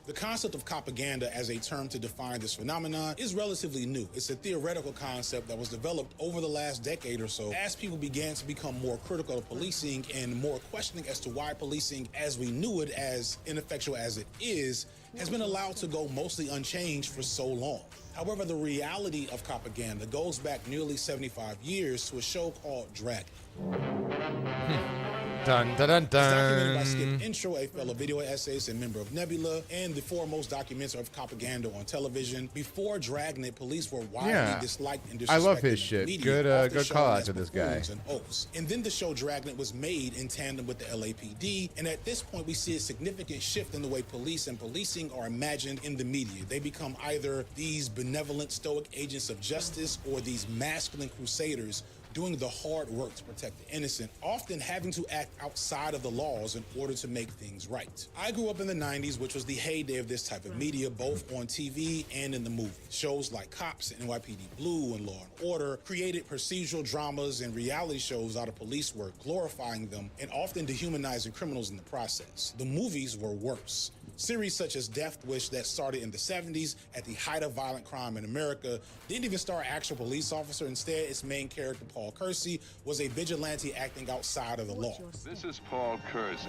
The concept of propaganda as a term to define this phenomenon is relatively new. It's a theoretical concept that was developed over the last decade or so as people began to become more critical of policing and more questioning as to why policing as we knew it, as ineffectual as it is, has been allowed to go mostly unchanged for so long. However, the reality of propaganda goes back nearly 75 years to a show called Dragon.
Dun, dun, dun, dun.
It's documented by Skip Intro, a fellow video essayist and member of Nebula, and the foremost documenter of propaganda on television. Before Dragnet, police were widely disliked and disrespected.
I love his
in the
shit.
media,
Good call out to this guy.
And oaths. And then the show Dragnet was made in tandem with the LAPD, and at this point we see a significant shift in the way police and policing are imagined in the media. They become either these benevolent, stoic agents of justice or these masculine crusaders doing the hard work to protect the innocent, often having to act outside of the laws in order to make things right. I grew up in the 90s, which was the heyday of this type of media, both on TV and in the movies. Shows like Cops and NYPD Blue and Law and Order created procedural dramas and reality shows out of police work, glorifying them and often dehumanizing criminals in the process. The movies were worse. Series such as Death Wish that started in the 70s at the height of violent crime in America didn't even star an actual police officer. Instead, its main character, Paul Kersey, was a vigilante acting outside of the law.
This is Paul Kersey.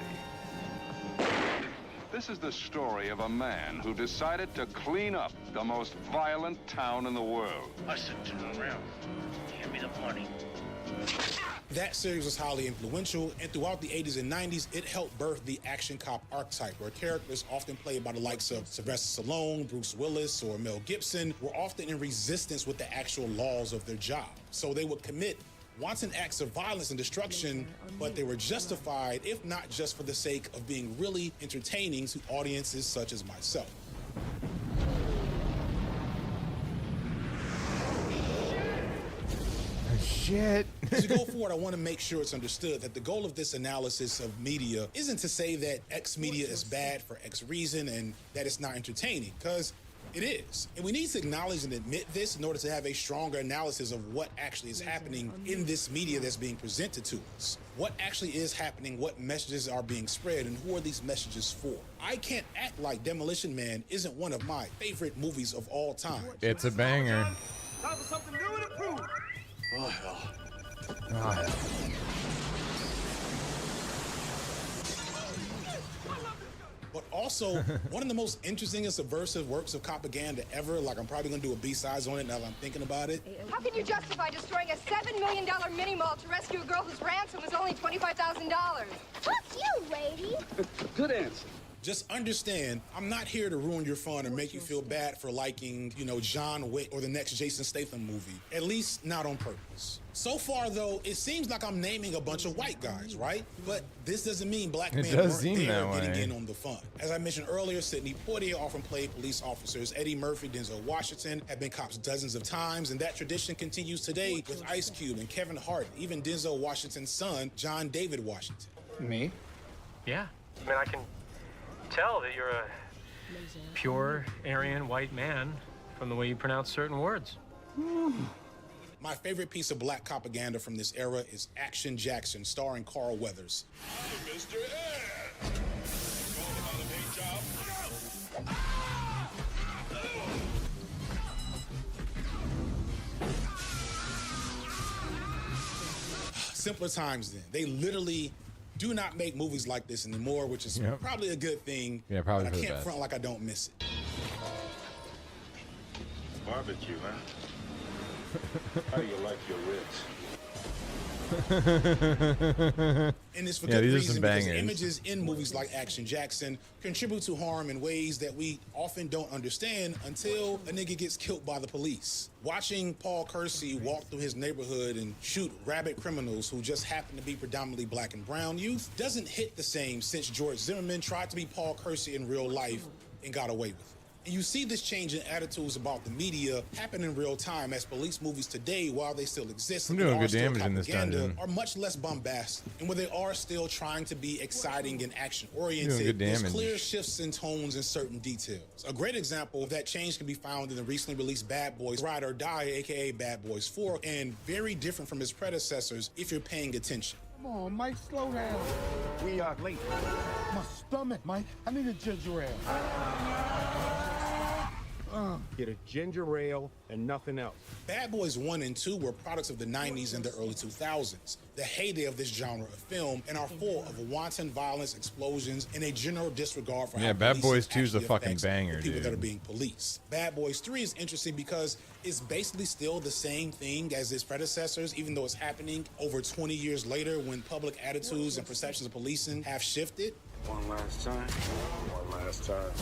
This is the story of a man who decided to clean up the most violent town in the world.
I said turn around. Give me the money.
That series was highly influential, and throughout the 80s and 90s, it helped birth the action cop archetype, where characters often played by the likes of Sylvester Stallone, Bruce Willis, or Mel Gibson were often in resistance with the actual laws of their job. So they would commit wanton acts of violence and destruction, but they were justified, if not just for the sake of being really entertaining to audiences such as myself.
Shit.
As we go forward, I want to make sure it's understood that the goal of this analysis of media isn't to say that X media is bad for X reason and that it's not entertaining, because it is. And we need to acknowledge and admit this in order to have a stronger analysis of what actually is happening in this media that's being presented to us. What actually is happening, what messages are being spread, and who are these messages for? I can't act like Demolition Man isn't one of my favorite movies of all time.
It's a banger.
Time for something new and improved. Oh, hell.
Oh, hell.
But also, one of the most interesting and subversive works of propaganda ever, like I'm probably gonna do a B-sides on it now that I'm thinking about it.
How can you justify destroying a $7 million mini-mall to rescue a girl whose ransom was only $25,000? Fuck you, lady!
Good answer. Just understand, I'm not here to ruin your fun or make you feel bad for liking, John Wick or the next Jason Statham movie. At least not on purpose. So far, though, it seems like I'm naming a bunch of white guys, right? But this doesn't mean black men weren't there getting in on the fun. As I mentioned earlier, Sidney Poitier often played police officers. Eddie Murphy, Denzel Washington have been cops dozens of times, and that tradition continues today with Ice Cube and Kevin Hart, even Denzel Washington's son, John David Washington.
Me?
Yeah. I mean, I can tell that you're a pure Aryan white man from the way you pronounce certain words.
My favorite piece of black propaganda from this era is Action Jackson, starring Carl Weathers.
Hi, Mr. Ed.
Simpler times then. They literally do not make movies like this anymore, which is probably a good thing.
Yeah, probably
but
for
I
the
can't
best.
front like I don't miss it.
Barbecue, huh? How do you like your ribs?
And it's for
Yeah,
good
these are
reason,
some
because
bangers.
images in movies like Action Jackson contribute to harm in ways that we often don't understand until a nigga gets killed by the police. Watching Paul Kersey walk through his neighborhood and shoot rabid criminals who just happen to be predominantly black and brown youth doesn't hit the same since George Zimmerman tried to be Paul Kersey in real life and got away with it. And you see this change in attitudes about the media happen in real time as police movies today, while they still exist,
I'm
and
doing
are
good
still
damage in this
propaganda,
dungeon.
are much less bombastic, and where they are still trying to be exciting and
Doing
action-oriented,
good
there's
damage.
clear shifts in tones and certain details. A great example of that change can be found in the recently released Bad Boys Ride or Die, aka Bad Boys 4, and very different from his predecessors if you're paying attention.
Come on, Mike, slow down. We are late. My stomach, Mike. I need a ginger ale.
Get a ginger ale and nothing else.
Bad Boys 1 and 2 were products of the 90s and the early 2000s, the heyday of this genre of film, and are full of wanton violence, explosions, and a general disregard for how
Bad
policing
Boys 2 is a
actually
fucking
affects
banger,
the people that are
dude.
being policed. Bad Boys 3 is interesting because it's basically still the same thing as its predecessors, even though it's happening over 20 years later when public attitudes and perceptions of policing have shifted.
One last time. One last time.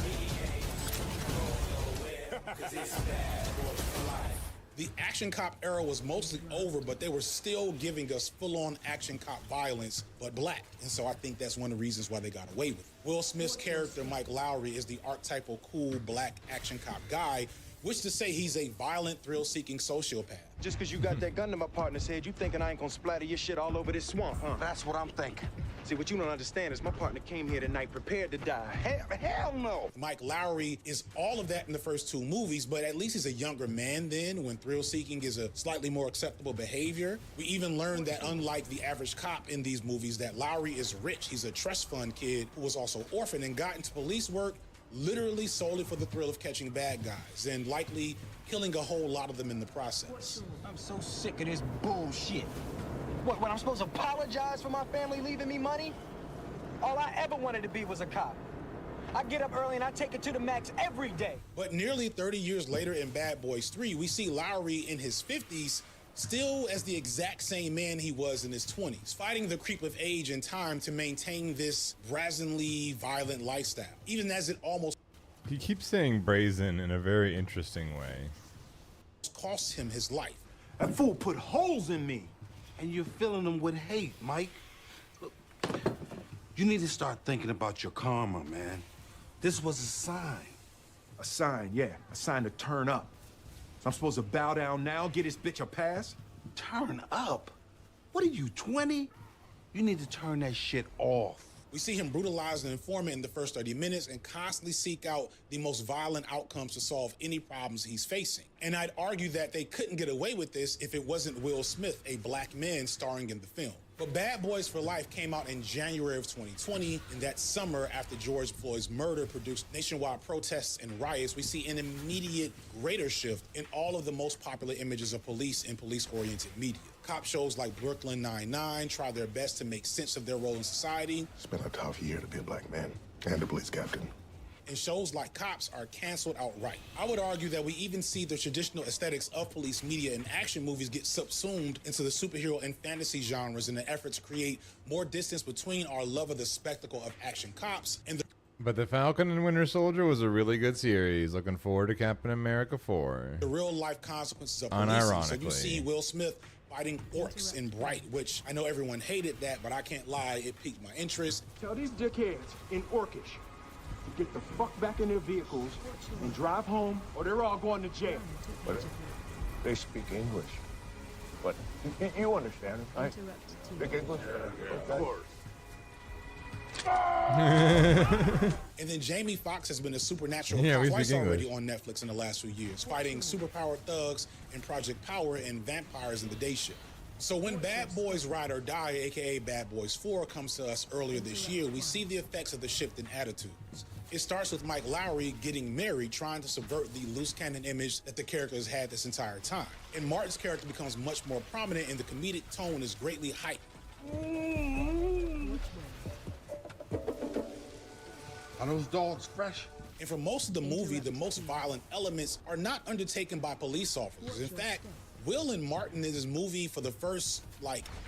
The action cop era was mostly over, but they were still giving us full-on action cop violence, but black. And so I think that's one of the reasons why they got away with it. Will Smith's character, Mike Lowry, is the archetypal cool black action cop guy, which to say he's a violent, thrill-seeking sociopath.
Just because you got that gun to my partner's head, you thinking I ain't gonna splatter your shit all over this swamp, huh?
That's what I'm thinking.
See, what you don't understand is my partner came here tonight prepared to die. Hell no!
Mike Lowry is all of that in the first two movies, but at least he's a younger man then, when thrill-seeking is a slightly more acceptable behavior. We even learned that unlike the average cop in these movies, that Lowry is rich. He's a trust fund kid who was also orphaned and got into police work literally solely for the thrill of catching bad guys, and likely killing a whole lot of them in the process.
I'm so sick of this bullshit. What, I'm supposed to apologize for my family leaving me money? All I ever wanted to be was a cop.
I get up early and I take it to the max every day.
But nearly 30 years later in Bad Boys 3, we see Lowry in his 50s still as the exact same man he was in his 20s, fighting the creep of age and time to maintain this brazenly violent lifestyle, even as it almost
He keeps saying brazen in a very interesting way.
cost him his life.
That fool put holes in me.
And you're filling them with hate, Mike. Look, you need to start thinking about your karma, man. This was a sign.
A sign, yeah. A sign to turn up. So I'm supposed to bow down now, get this bitch a pass?
Turn up? What are you, 20? You need to turn that shit off.
We see him brutalize an informant in the first 30 minutes and constantly seek out the most violent outcomes to solve any problems he's facing. And I'd argue that they couldn't get away with this if it wasn't Will Smith, a black man starring in the film. But Bad Boys for Life came out in January of 2020, and that summer after George Floyd's murder produced nationwide protests and riots, we see an immediate greater shift in all of the most popular images of police in police-oriented media. Cop shows like Brooklyn Nine-Nine try their best to make sense of their role in society.
It's been a tough year to be a black man and a police captain.
And shows like Cops are canceled outright. I would argue that we even see the traditional aesthetics of police media and action movies get subsumed into the superhero and fantasy genres in an effort to create more distance between our love of the spectacle of action cops and the
But The Falcon and Winter Soldier was a really good series. Looking forward to Captain America 4.
real-life consequences of policing. So you
Unironically.
see Will Smith fighting orcs in Bright, which I know everyone hated that, but I can't lie, it piqued my interest.
Tell these dickheads in Orcish to get the fuck back in their vehicles and drive home, or they're all going to jail.
But they speak English. But you understand, right? Speak English? Of course.
And then Jamie Foxx has been a supernatural
Yeah, we
cop twice
speak
already
English.
on Netflix in the last few years, fighting superpowered thugs in Project Power and vampires in the day shift. So when Bad Boys Ride or Die, aka Bad Boys 4, comes to us earlier this year, we see the effects of the shift in attitudes. It starts with Mike Lowry getting married, trying to subvert the loose cannon image that the character has had this entire time. And Martin's character becomes much more prominent, and the comedic tone is greatly heightened.
Are those dogs fresh?
And for most of the movie, the most violent elements are not undertaken by police officers. In fact, Will and Martin in this movie, for the first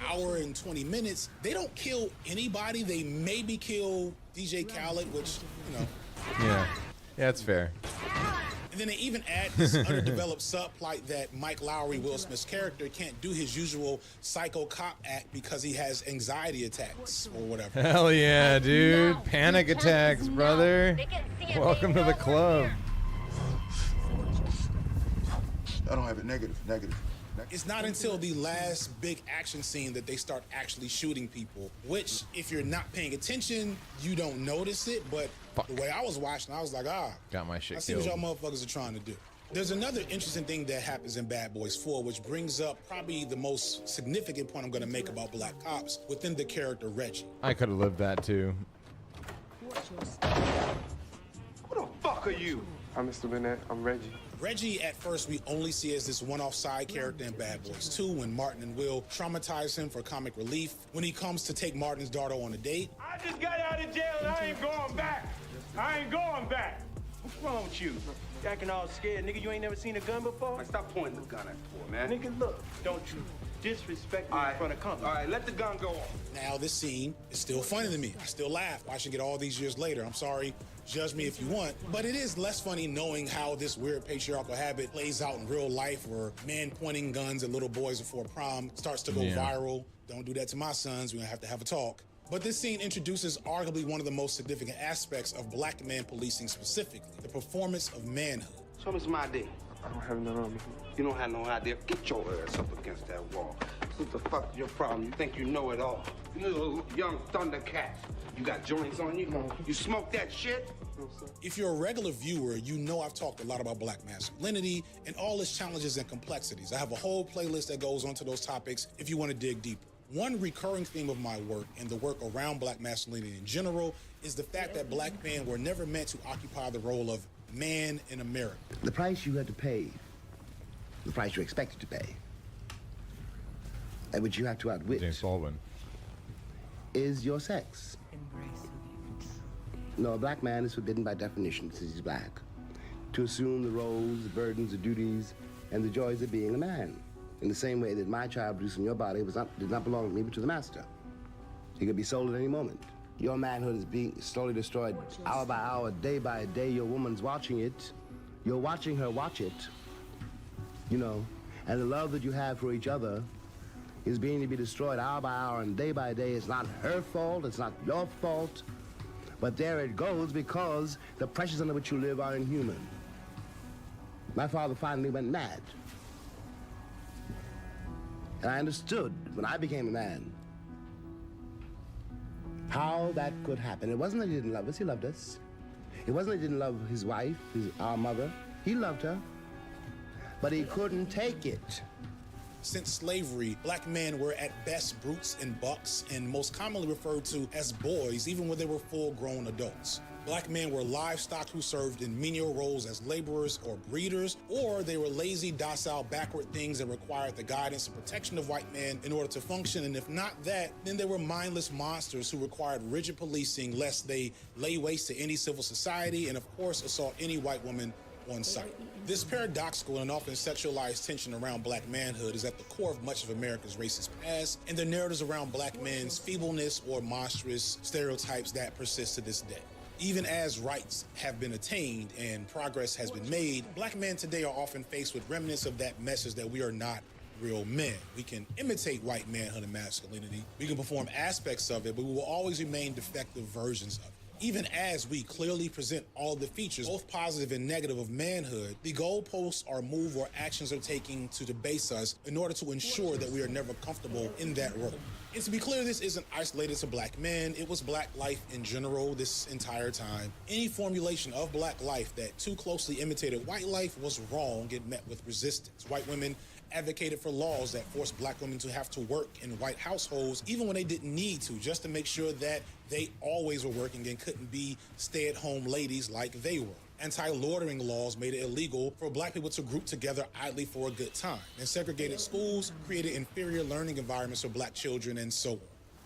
hour and 20 minutes, they don't kill anybody. They maybe kill DJ Khaled, which,
Yeah, it's fair.
And then they even add this underdeveloped subplot that Mike Lowry, Will Smith's character, can't do his usual psycho cop act because he has anxiety attacks or whatever.
Hell yeah, dude. Panic attacks, brother. Welcome to the club.
I don't have it. Negative.
It's not until the last big action scene that they start actually shooting people, which, if you're not paying attention, you don't notice it. But the way I was watching, I was like,
Got my shit
I see what
killed.
y'all motherfuckers are trying to do. There's another interesting thing that happens in Bad Boys 4, which brings up probably the most significant point I'm going to make about black cops within the character Reggie.
I could have lived that too.
Who the fuck are you?
I'm Mr. Bennett. I'm Reggie.
Reggie, at first, we only see as this one-off side character in Bad Boys 2 when Martin and Will traumatize him for comic relief. When he comes to take Martin's daughter on a date,
I just got out of jail and I ain't going back. I ain't going back. What's wrong with you? You acting all scared, nigga. You ain't never seen a gun before? Man, stop pointing the gun at poor man. Nigga, look. Don't you disrespect me in front of company. All right, let the gun go off.
now this scene is still funny to me. I still laugh watching it all these years later. I'm sorry, judge me if you want, but it is less funny knowing how this weird patriarchal habit plays out in real life, where men pointing guns at little boys before prom starts to go viral. Don't do that to my sons. We're gonna have a talk. But this scene introduces arguably one of the most significant aspects of black man policing specifically, the performance of manhood.
Show me some ID.
I don't have none on me.
You don't have no idea. Get your ass up against that wall. What the fuck is your problem? You think you know it all? You little young thundercat. You got joints on you? You smoke that shit?
If you're a regular viewer, you know I've talked a lot about black masculinity and all its challenges and complexities. I have a whole playlist that goes onto those topics if you want to dig deeper. One recurring theme of my work and the work around black masculinity in general is the fact that black men were never meant to occupy the role of man in America.
The price you had to pay, the price you're expected to pay, and which you have to outwit,
James Baldwin,
is your sex. No, a black man is forbidden by definition since he's black to assume the roles, the burdens, the duties, and the joys of being a man. In the same way that my child produced in your body did not belong to me, but to the master. He could be sold at any moment. Your manhood is being slowly destroyed hour by hour, day by day. Your woman's watching it. You're watching her watch it, you know, and the love that you have for each other is being to be destroyed hour by hour and day by day. It's not her fault, it's not your fault, but there it goes because the pressures under which you live are inhuman. My father finally went mad. And I understood when I became a man how that could happen. It wasn't that he didn't love us, he loved us. It wasn't that he didn't love his wife, our mother. He loved her, but he couldn't take it.
Since slavery, black men were at best brutes and bucks and most commonly referred to as boys, even when they were full-grown adults. Black men were livestock who served in menial roles as laborers or breeders, or they were lazy, docile, backward things that required the guidance and protection of white men in order to function. And if not that, then they were mindless monsters who required rigid policing lest they lay waste to any civil society and, of course, assault any white woman on sight. This paradoxical and often sexualized tension around black manhood is at the core of much of America's racist past and the narratives around black men's feebleness or monstrous stereotypes that persist to this day. Even as rights have been attained and progress has been made, black men today are often faced with remnants of that message that we are not real men. We can imitate white manhood and masculinity. We can perform aspects of it, but we will always remain defective versions of it. Even as we clearly present all the features, both positive and negative, of manhood, the goalposts are moved or actions are taken to debase us in order to ensure that we are never comfortable in that role. And to be clear, this isn't isolated to black men. It was black life in general this entire time. Any formulation of black life that too closely imitated white life was wrong and met with resistance. White women advocated for laws that forced black women to have to work in white households even when they didn't need to, just to make sure that they always were working and couldn't be stay-at-home ladies like they were. Anti-loitering laws made it illegal for black people to group together idly for a good time. And segregated schools created inferior learning environments for black children and so on.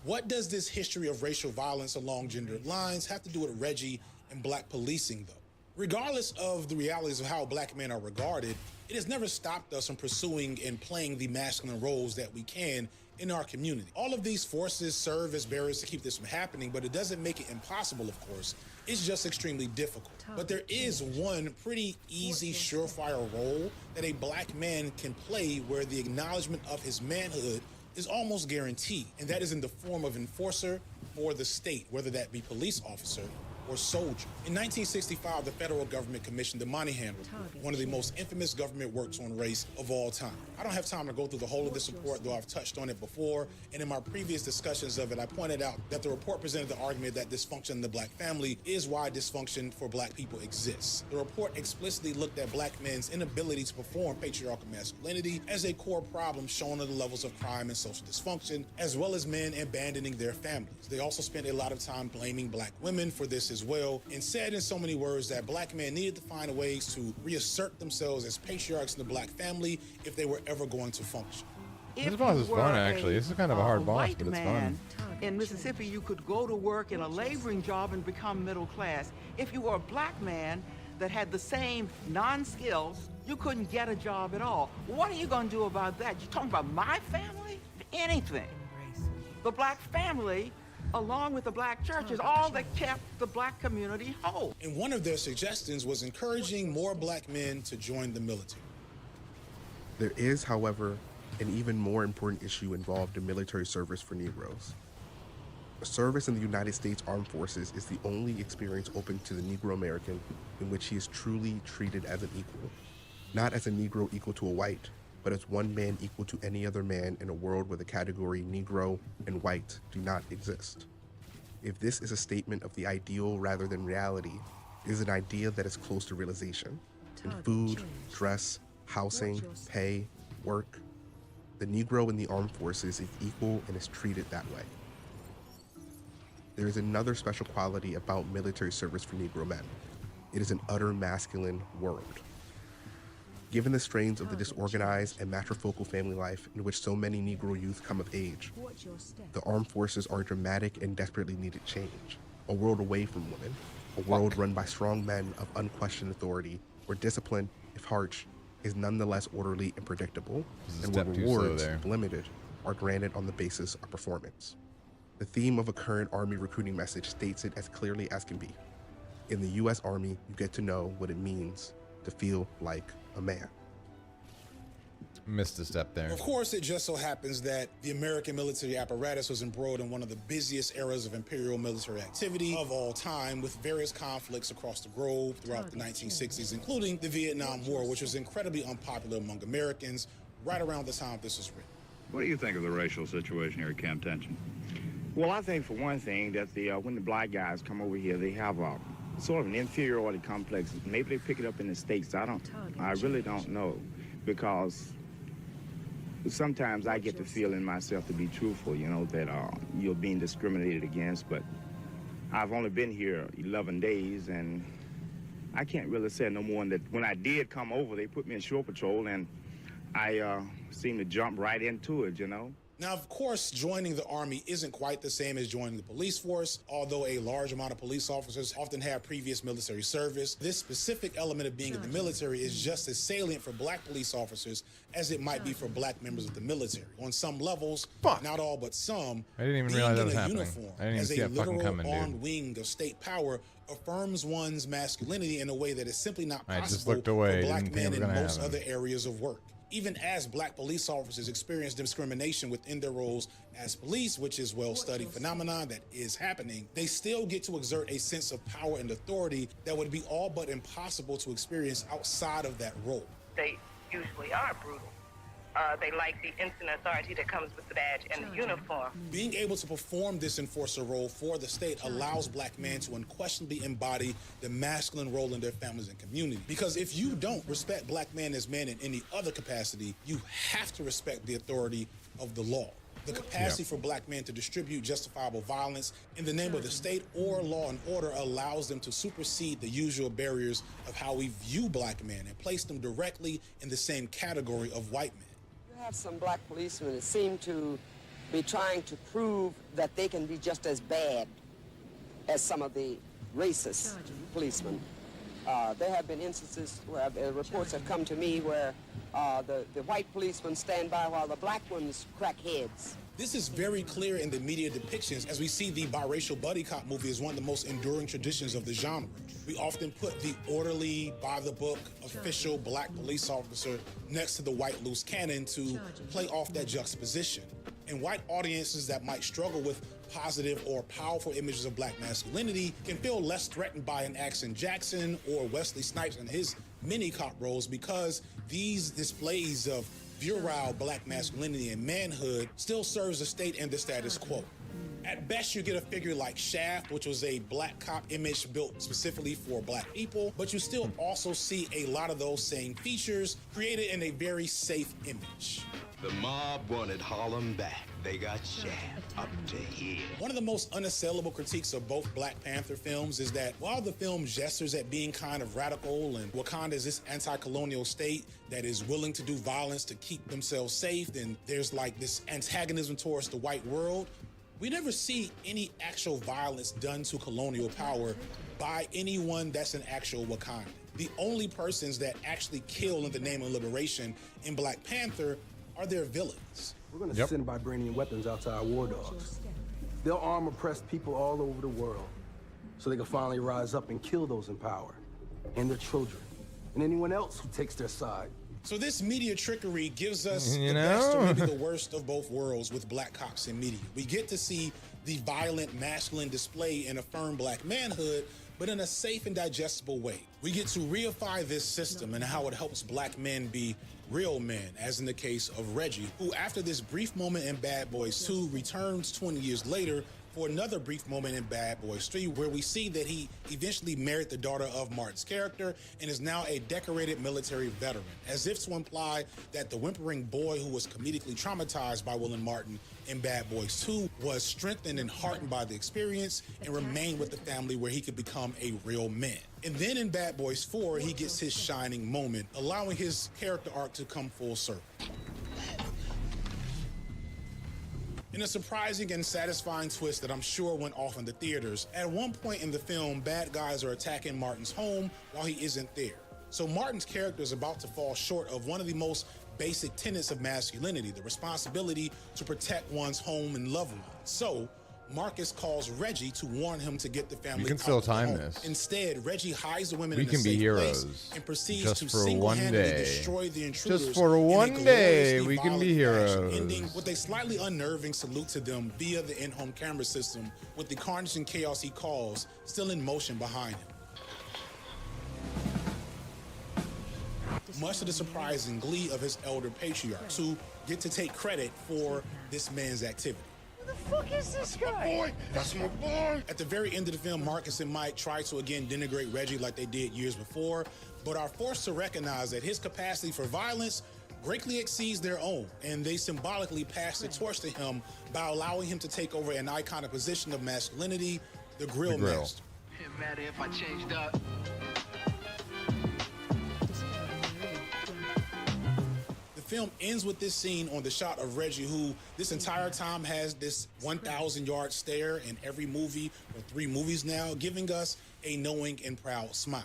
What does this history of racial violence along gendered lines have to do with Reggie and black policing, though? Regardless of the realities of how black men are regarded, it has never stopped us from pursuing and playing the masculine roles that we can in our community. All of these forces serve as barriers to keep this from happening, but it doesn't make it impossible, of course. It's just extremely difficult. But there is one pretty easy, surefire role that a black man can play where the acknowledgement of his manhood is almost guaranteed, and that is in the form of enforcer for the state, whether that be police officer or soldier. In 1965, the federal government commissioned the Moynihan Report, one of the most infamous government works on race of all time. I don't have time to go through the whole of this report, though I've touched on it before, and in my previous discussions of it, I pointed out that the report presented the argument that dysfunction in the black family is why dysfunction for black people exists. The report explicitly looked at black men's inability to perform patriarchal masculinity as a core problem shown in the levels of crime and social dysfunction, as well as men abandoning their families. They also spent a lot of time blaming black women for this as well, and said in so many words that black men needed to find ways to reassert themselves as patriarchs in the black family if they were ever going to function.
This boss is fun, actually. This is kind of a hard boss, but it's fun.
In Mississippi, you could go to work in a laboring job and become middle class. If you were a black man that had the same non-skills, you couldn't get a job at all. What are you going to do about that? You're talking about my family? Anything. The black family, along with the black church, is all that kept the black community whole.
And one of their suggestions was encouraging more black men to join the military.
There is, however, an even more important issue involved in military service for Negroes. Service in the United States Armed Forces is the only experience open to the Negro American in which he is truly treated as an equal. Not as a Negro equal to a white, but as one man equal to any other man in a world where the category Negro and white do not exist. If this is a statement of the ideal rather than reality, it is an idea that is close to realization. In food, dress, housing, pay, work, the Negro in the armed forces is equal and is treated that way. There is another special quality about military service for Negro men. It is an utter masculine world. Given the strains of the disorganized and matrifocal family life in which so many Negro youth come of age, the armed forces are a dramatic and desperately needed change, a world away from women, a world run by strong men of unquestioned authority, where discipline, if harsh, is nonetheless orderly and predictable, and where rewards, if limited, are granted on the basis of performance. The theme of a current Army recruiting message states it as clearly as can be. In the U.S. Army, you get to know what it means to feel like a man.
Missed a step there.
Of course, it just so happens that the American military apparatus was embroiled in one of the busiest eras of imperial military activity of all time, with various conflicts across the globe throughout the 1960s, including the Vietnam War, which was incredibly unpopular among Americans right around the time this was written.
What do you think of the racial situation here at Camp Tension?
Well, I think for one thing that when the black guys come over here, they have a sort of an inferiority complex. Maybe they pick it up in the States. I really don't know, because sometimes I get the feeling myself, to be truthful, that you're being discriminated against, but I've only been here 11 days, and I can't really say no more than that when I did come over, they put me in shore patrol, and I seemed to jump right into it,
Now, of course, joining the Army isn't quite the same as joining the police force. Although a large amount of police officers often have previous military service, this specific element of being in the military is just as salient for black police officers as it might be for black members of the military. On some levels, not all but some,
I didn't even
being
realize that
in
was
a
happening.
uniform
I didn't even
as
see
a
that fucking
literal
coming,
armed
dude.
wing of state power affirms one's masculinity in a way that is simply not
I just
possible
looked away.
for black
Didn't think it
men
was
in
gonna
most
happen.
other areas of work. Even as black police officers experience discrimination within their roles as police, which is a well-studied phenomenon that is happening, they still get to exert a sense of power and authority that would be all but impossible to experience outside of that role.
They usually are brutal. They like the instant authority that comes with the badge and the uniform.
Being able to perform this enforcer role for the state allows black men to unquestionably embody the masculine role in their families and community. Because if you don't respect black men as men in any other capacity, you have to respect the authority of the law. The capacity for black men to distribute justifiable violence in the name of the state or law and order allows them to supersede the usual barriers of how we view black men and place them directly in the same category of white men.
You have some black policemen that seem to be trying to prove that they can be just as bad as some of the racist policemen. There have been instances where reports have come to me where the white policemen stand by while the black ones crack heads.
This is very clear in the media depictions, as we see the biracial buddy cop movie as one of the most enduring traditions of the genre. We often put the orderly, by-the-book, official black police officer next to the white loose cannon to play off that juxtaposition. And white audiences that might struggle with positive or powerful images of black masculinity can feel less threatened by an Action Jackson or Wesley Snipes and his mini-cop roles, because these displays of virile black masculinity and manhood still serves the state and the status quo. At best, you get a figure like Shaft, which was a black cop image built specifically for black people, but you still also see a lot of those same features created in a very safe image.
The mob wanted Harlem back. They got Shaft up to here.
One of the most unassailable critiques of both Black Panther films is that while the film gestures at being kind of radical and Wakanda is this anti-colonial state that is willing to do violence to keep themselves safe, and there's like this antagonism towards the white world, we never see any actual violence done to colonial power by anyone that's an actual Wakandan. The only persons that actually kill in the name of liberation in Black Panther are their villains.
We're going to send vibranium weapons out to our war dogs. They'll arm oppressed people all over the world so they can finally rise up and kill those in power and their children and anyone else who takes their side.
So this media trickery gives us
You
the
know?
best or maybe the worst of both worlds with black cops in media. We get to see the violent masculine display and affirm black manhood, but in a safe and digestible way. We get to reify this system and how it helps black men be real men, as in the case of Reggie, who after this brief moment in Bad Boys 2 returns 20 years later for another brief moment in Bad Boys 3, where we see that he eventually married the daughter of Martin's character and is now a decorated military veteran, as if to imply that the whimpering boy who was comedically traumatized by Will and Martin in Bad Boys 2 was strengthened and heartened by the experience and remained with the family where he could become a real man. And then in Bad Boys 4, he gets his shining moment, allowing his character arc to come full circle. in a surprising and satisfying twist that I'm sure went off in the theaters. At one point in the film, bad guys are attacking Martin's home while he isn't there. So Martin's character is about to fall short of one of the most basic tenets of masculinity, the responsibility to protect one's home and loved ones. So Marcus calls Reggie to warn him to get the family
We can
out
still
of the
time
home.
this.
Instead, Reggie hides the women
We
in a
can be
safe
heroes
place and proceeds
just
to
for one
single-handedly
day.
destroy the intruders.
Just for
in a
one day,
gloriously
we can be
violent fashion,
heroes.
ending with a slightly unnerving salute to them via the in-home camera system, with the carnage and chaos he caused still in motion behind him. Much to the surprise and glee of his elder patriarchs, who get to take credit for this man's activity.
Who the fuck is this guy? Boy, that's my boy.
At the very end of the film, Marcus and Mike try to again denigrate Reggie like they did years before, but are forced to recognize that his capacity for violence greatly exceeds their own, and they symbolically pass the torch to him by allowing him to take over an iconic position of masculinity, the grill master.
It matter if I changed up.
The film ends with this scene on the shot of Reggie, who this entire time has this 1,000-yard stare in every movie, or 3 movies now, giving us a knowing and proud smile.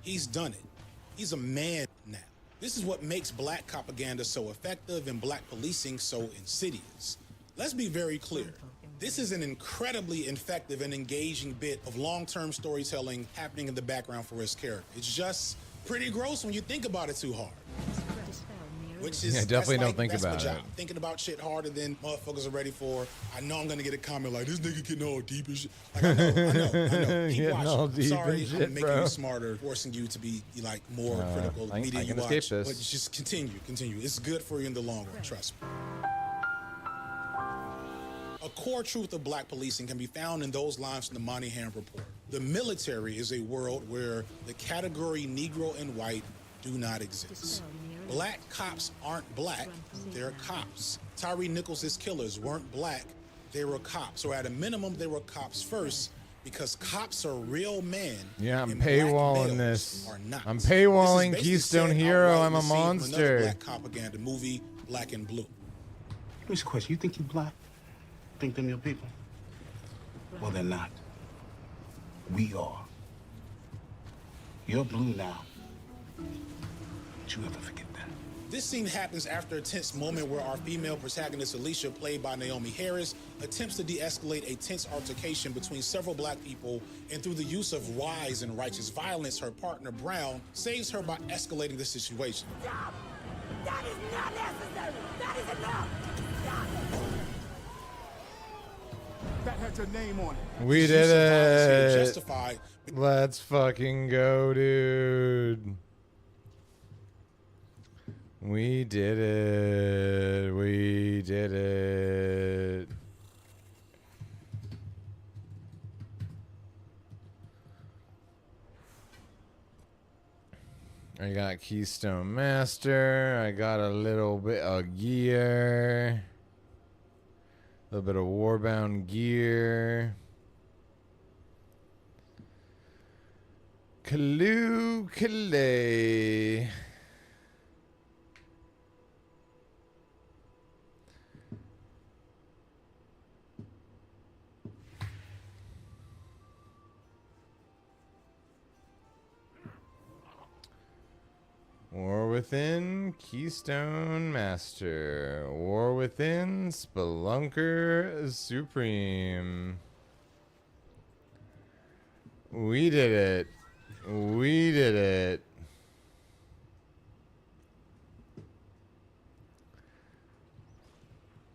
He's done it. He's a man now. This is what makes black propaganda so effective and black policing so insidious. Let's be very clear. This is an incredibly effective and engaging bit of long-term storytelling happening in the background for his character. It's just pretty gross when you think about it too hard. Which is,
Yeah, definitely don't think
that's
about
my job.
it.
Thinking about shit harder than motherfuckers are ready for. I know I'm gonna get a comment like, this nigga getting all deep and shit. Like, I know. Keep
Getting all
watching.
deep
Sorry,
and shit,
I'm making
bro.
you smarter, forcing you to be like more critical of the
I
media
can
you watch.
escape this.
But just continue. It's good for you in the long run, trust me. A core truth of black policing can be found in those lines from the Moynihan Report. The military is a world where the category Negro and white do not exist. Black cops aren't black, they're cops. Tyree Nichols' killers weren't black, they were cops. Or at a minimum, they were cops first, because cops are real men.
Yeah, I'm
and black
paywalling
males
this.
are not.
I'm
This is
paywalling
basically
Keystone
said
Hero.
outright
I'm
in
a
the scene from another
monster.
black propaganda movie, Black and Blue.
Let me ask you a question. You think you black? Think them your people? Well, they're not. We are. You're blue now. Don't you ever forget that.
This scene happens after a tense moment where our female protagonist, Alicia, played by Naomi Harris, attempts to de-escalate a tense altercation between several black people, and through the use of wise and righteous violence, her partner, Brown, saves her by escalating the situation.
Stop! That is not necessary! That is enough! Stop!
That had your name on it.
We
Use
did
of violence here
it.
justified.
Let's fucking go, dude. We did it. We did it. I got Keystone Master. I got a little bit of gear. A little bit of Warbound gear. Kaloo Kalay. War Within, Keystone Master. War Within, Spelunker Supreme. We did it. We did it.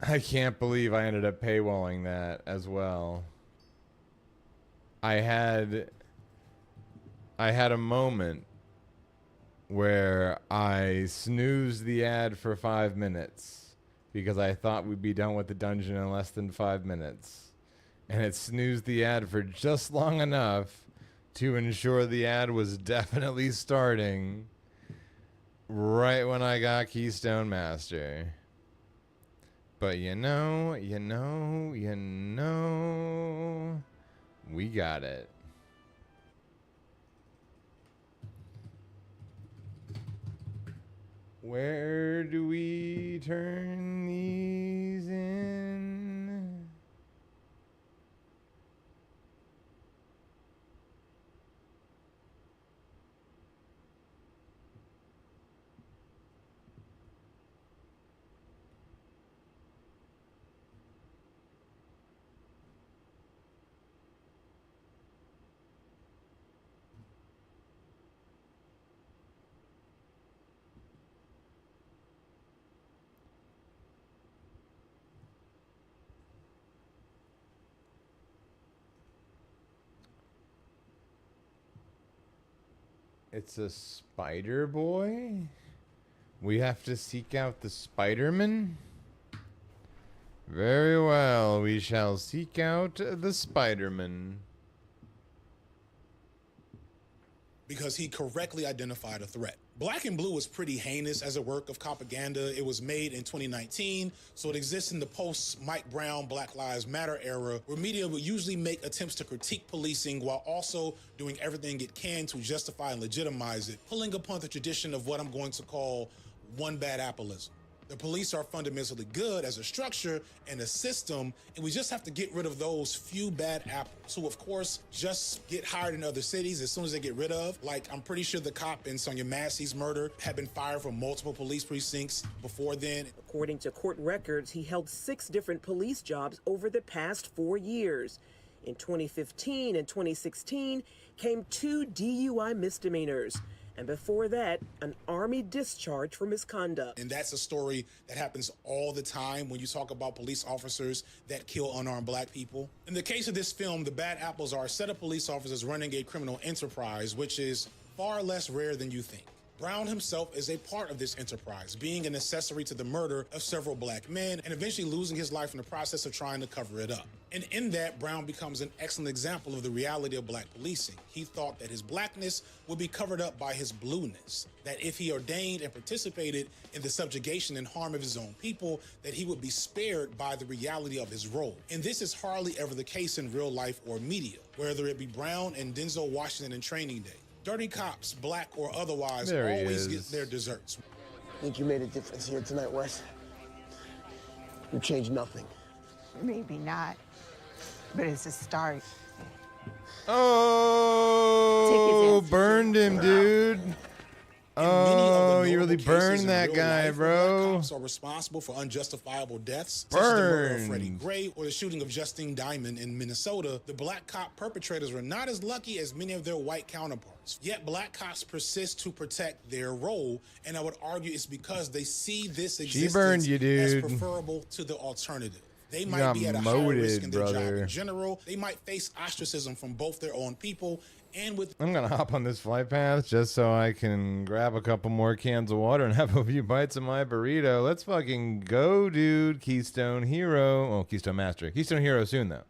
I can't believe I ended up paywalling that as well. I had a moment where I snoozed the ad for 5 minutes because I thought we'd be done with the dungeon in less than 5 minutes. And it snoozed the ad for just long enough to ensure the ad was definitely starting right when I got Keystone Master. But you know, we got it. Where do we turn these in? It's a spider boy? We have to seek out the Spider-Man? Very well, we shall seek out the Spider-Man.
Because he correctly identified a threat. Black and Blue was pretty heinous as a work of propaganda. It was made in 2019, so it exists in the post-Mike Brown Black Lives Matter era, where media would usually make attempts to critique policing while also doing everything it can to justify and legitimize it, pulling upon the tradition of what I'm going to call one bad appleism. The police are fundamentally good as a structure and a system, and we just have to get rid of those few bad apples who, of course, just get hired in other cities as soon as they get rid of. Like, I'm pretty sure the cop in Sonia Massey's murder had been fired from multiple police precincts before then.
According to court records, he held 6 different police jobs over the past 4 years. In 2015 and 2016 came 2 DUI misdemeanors. And before that, an Army discharge for misconduct.
And that's a story that happens all the time when you talk about police officers that kill unarmed black people. In the case of this film, the bad apples are a set of police officers running a criminal enterprise, which is far less rare than you think. Brown himself is a part of this enterprise, being an accessory to the murder of several black men and eventually losing his life in the process of trying to cover it up. And in that, Brown becomes an excellent example of the reality of black policing. He thought that his blackness would be covered up by his blueness, that if he ordained and participated in the subjugation and harm of his own people, that he would be spared by the reality of his role. And this is hardly ever the case in real life or media, whether it be Brown and Denzel Washington in Training Day. Dirty cops, black or otherwise, always get their desserts.
Think you made a difference here tonight, Wes? You changed nothing.
Maybe not, but it's a start.
Oh, burned him, dude. Oh, you really burned that guy, bro.
Cops are responsible for unjustifiable deaths, such as the murder of Freddie Gray or the shooting of Justine Diamond in Minnesota. The black cop perpetrators were not as lucky as many of their white counterparts. Yet black cops persist to protect their role, and I would argue it's because they see this existence as preferable to the alternative. They might be at a higher risk in their job in general. They might face ostracism from both their own people and with...
I'm going to hop on this flight path just so I can grab a couple more cans of water and have a few bites of my burrito. Let's fucking go, dude. Keystone Hero. Oh, Keystone Master. Keystone Hero soon, though.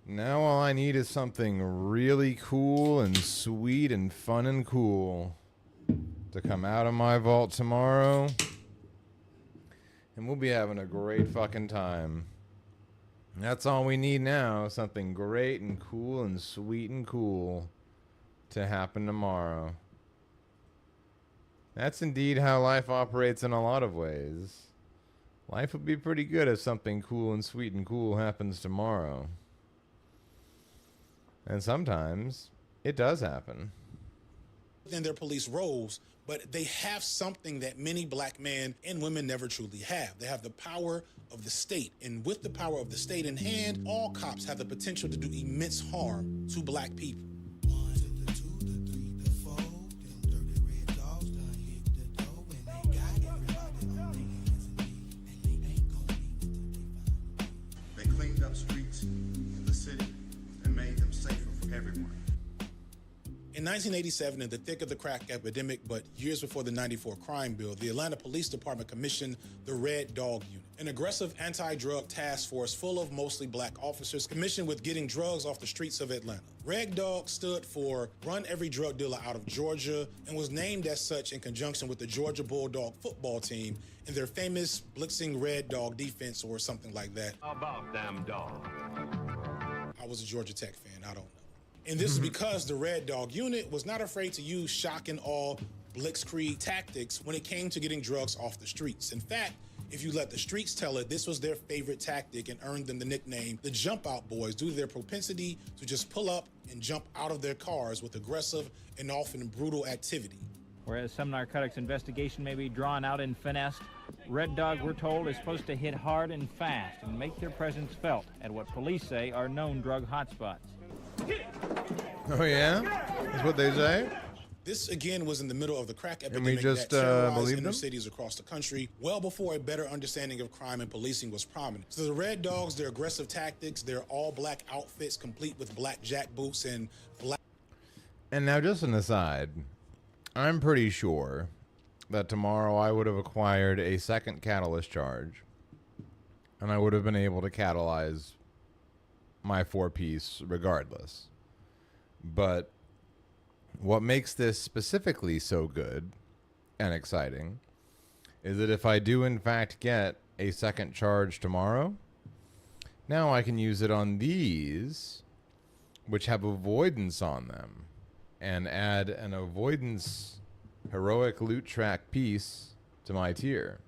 Now all I need is something really cool and sweet and fun and cool to come out of my vault tomorrow. And we'll be having a great fucking time. That's all we need now. Something great and cool and sweet and cool to happen tomorrow. That's indeed how life operates in a lot of ways. Life would be pretty good if something cool and sweet and cool happens tomorrow. And sometimes it does happen.
In their police roles, but they have something that many black men and women never truly have. They have the power of the state. And with the power of the state in hand, all cops have the potential to do immense harm to black people.
They cleaned up streets in the city and made them safer for everyone.
In 1987, in the thick of the crack epidemic, but years before the '94 crime bill, the Atlanta Police Department commissioned the Red Dog Unit, an aggressive anti-drug task force full of mostly black officers commissioned with getting drugs off the streets of Atlanta. Red Dog stood for Run Every Drug Dealer Out of Georgia and was named as such in conjunction with the Georgia Bulldog football team and their famous blitzing Red Dog defense or something like that.
How about them dogs?
I was a Georgia Tech fan, I don't know. And this is because the Red Dog Unit was not afraid to use shock and awe blitzkrieg tactics when it came to getting drugs off the streets. In fact, if you let the streets tell it, this was their favorite tactic and earned them the nickname the Jump Out Boys due to their propensity to just pull up and jump out of their cars with aggressive and often brutal activity.
Whereas some narcotics investigation may be drawn out and finessed, Red Dog, we're told, is supposed to hit hard and fast and make their presence felt at what police say are known drug hotspots.
Oh yeah? That's what they say?
This, again, was in the middle of the crack
we
epidemic
just,
that terrorized
believe
inner
them?
cities across the country, well before a better understanding of crime and policing was prominent. So the Red Dogs, their aggressive tactics, their all-black outfits complete with black jack boots and black...
And now, just an aside, I'm pretty sure that tomorrow I would have acquired a second catalyst charge, and I would have been able to catalyze my 4-piece regardless. But what makes this specifically so good and exciting is that if I do in fact get a second charge tomorrow, now I can use it on these, which have avoidance on them, and add an avoidance heroic loot track piece to my tier.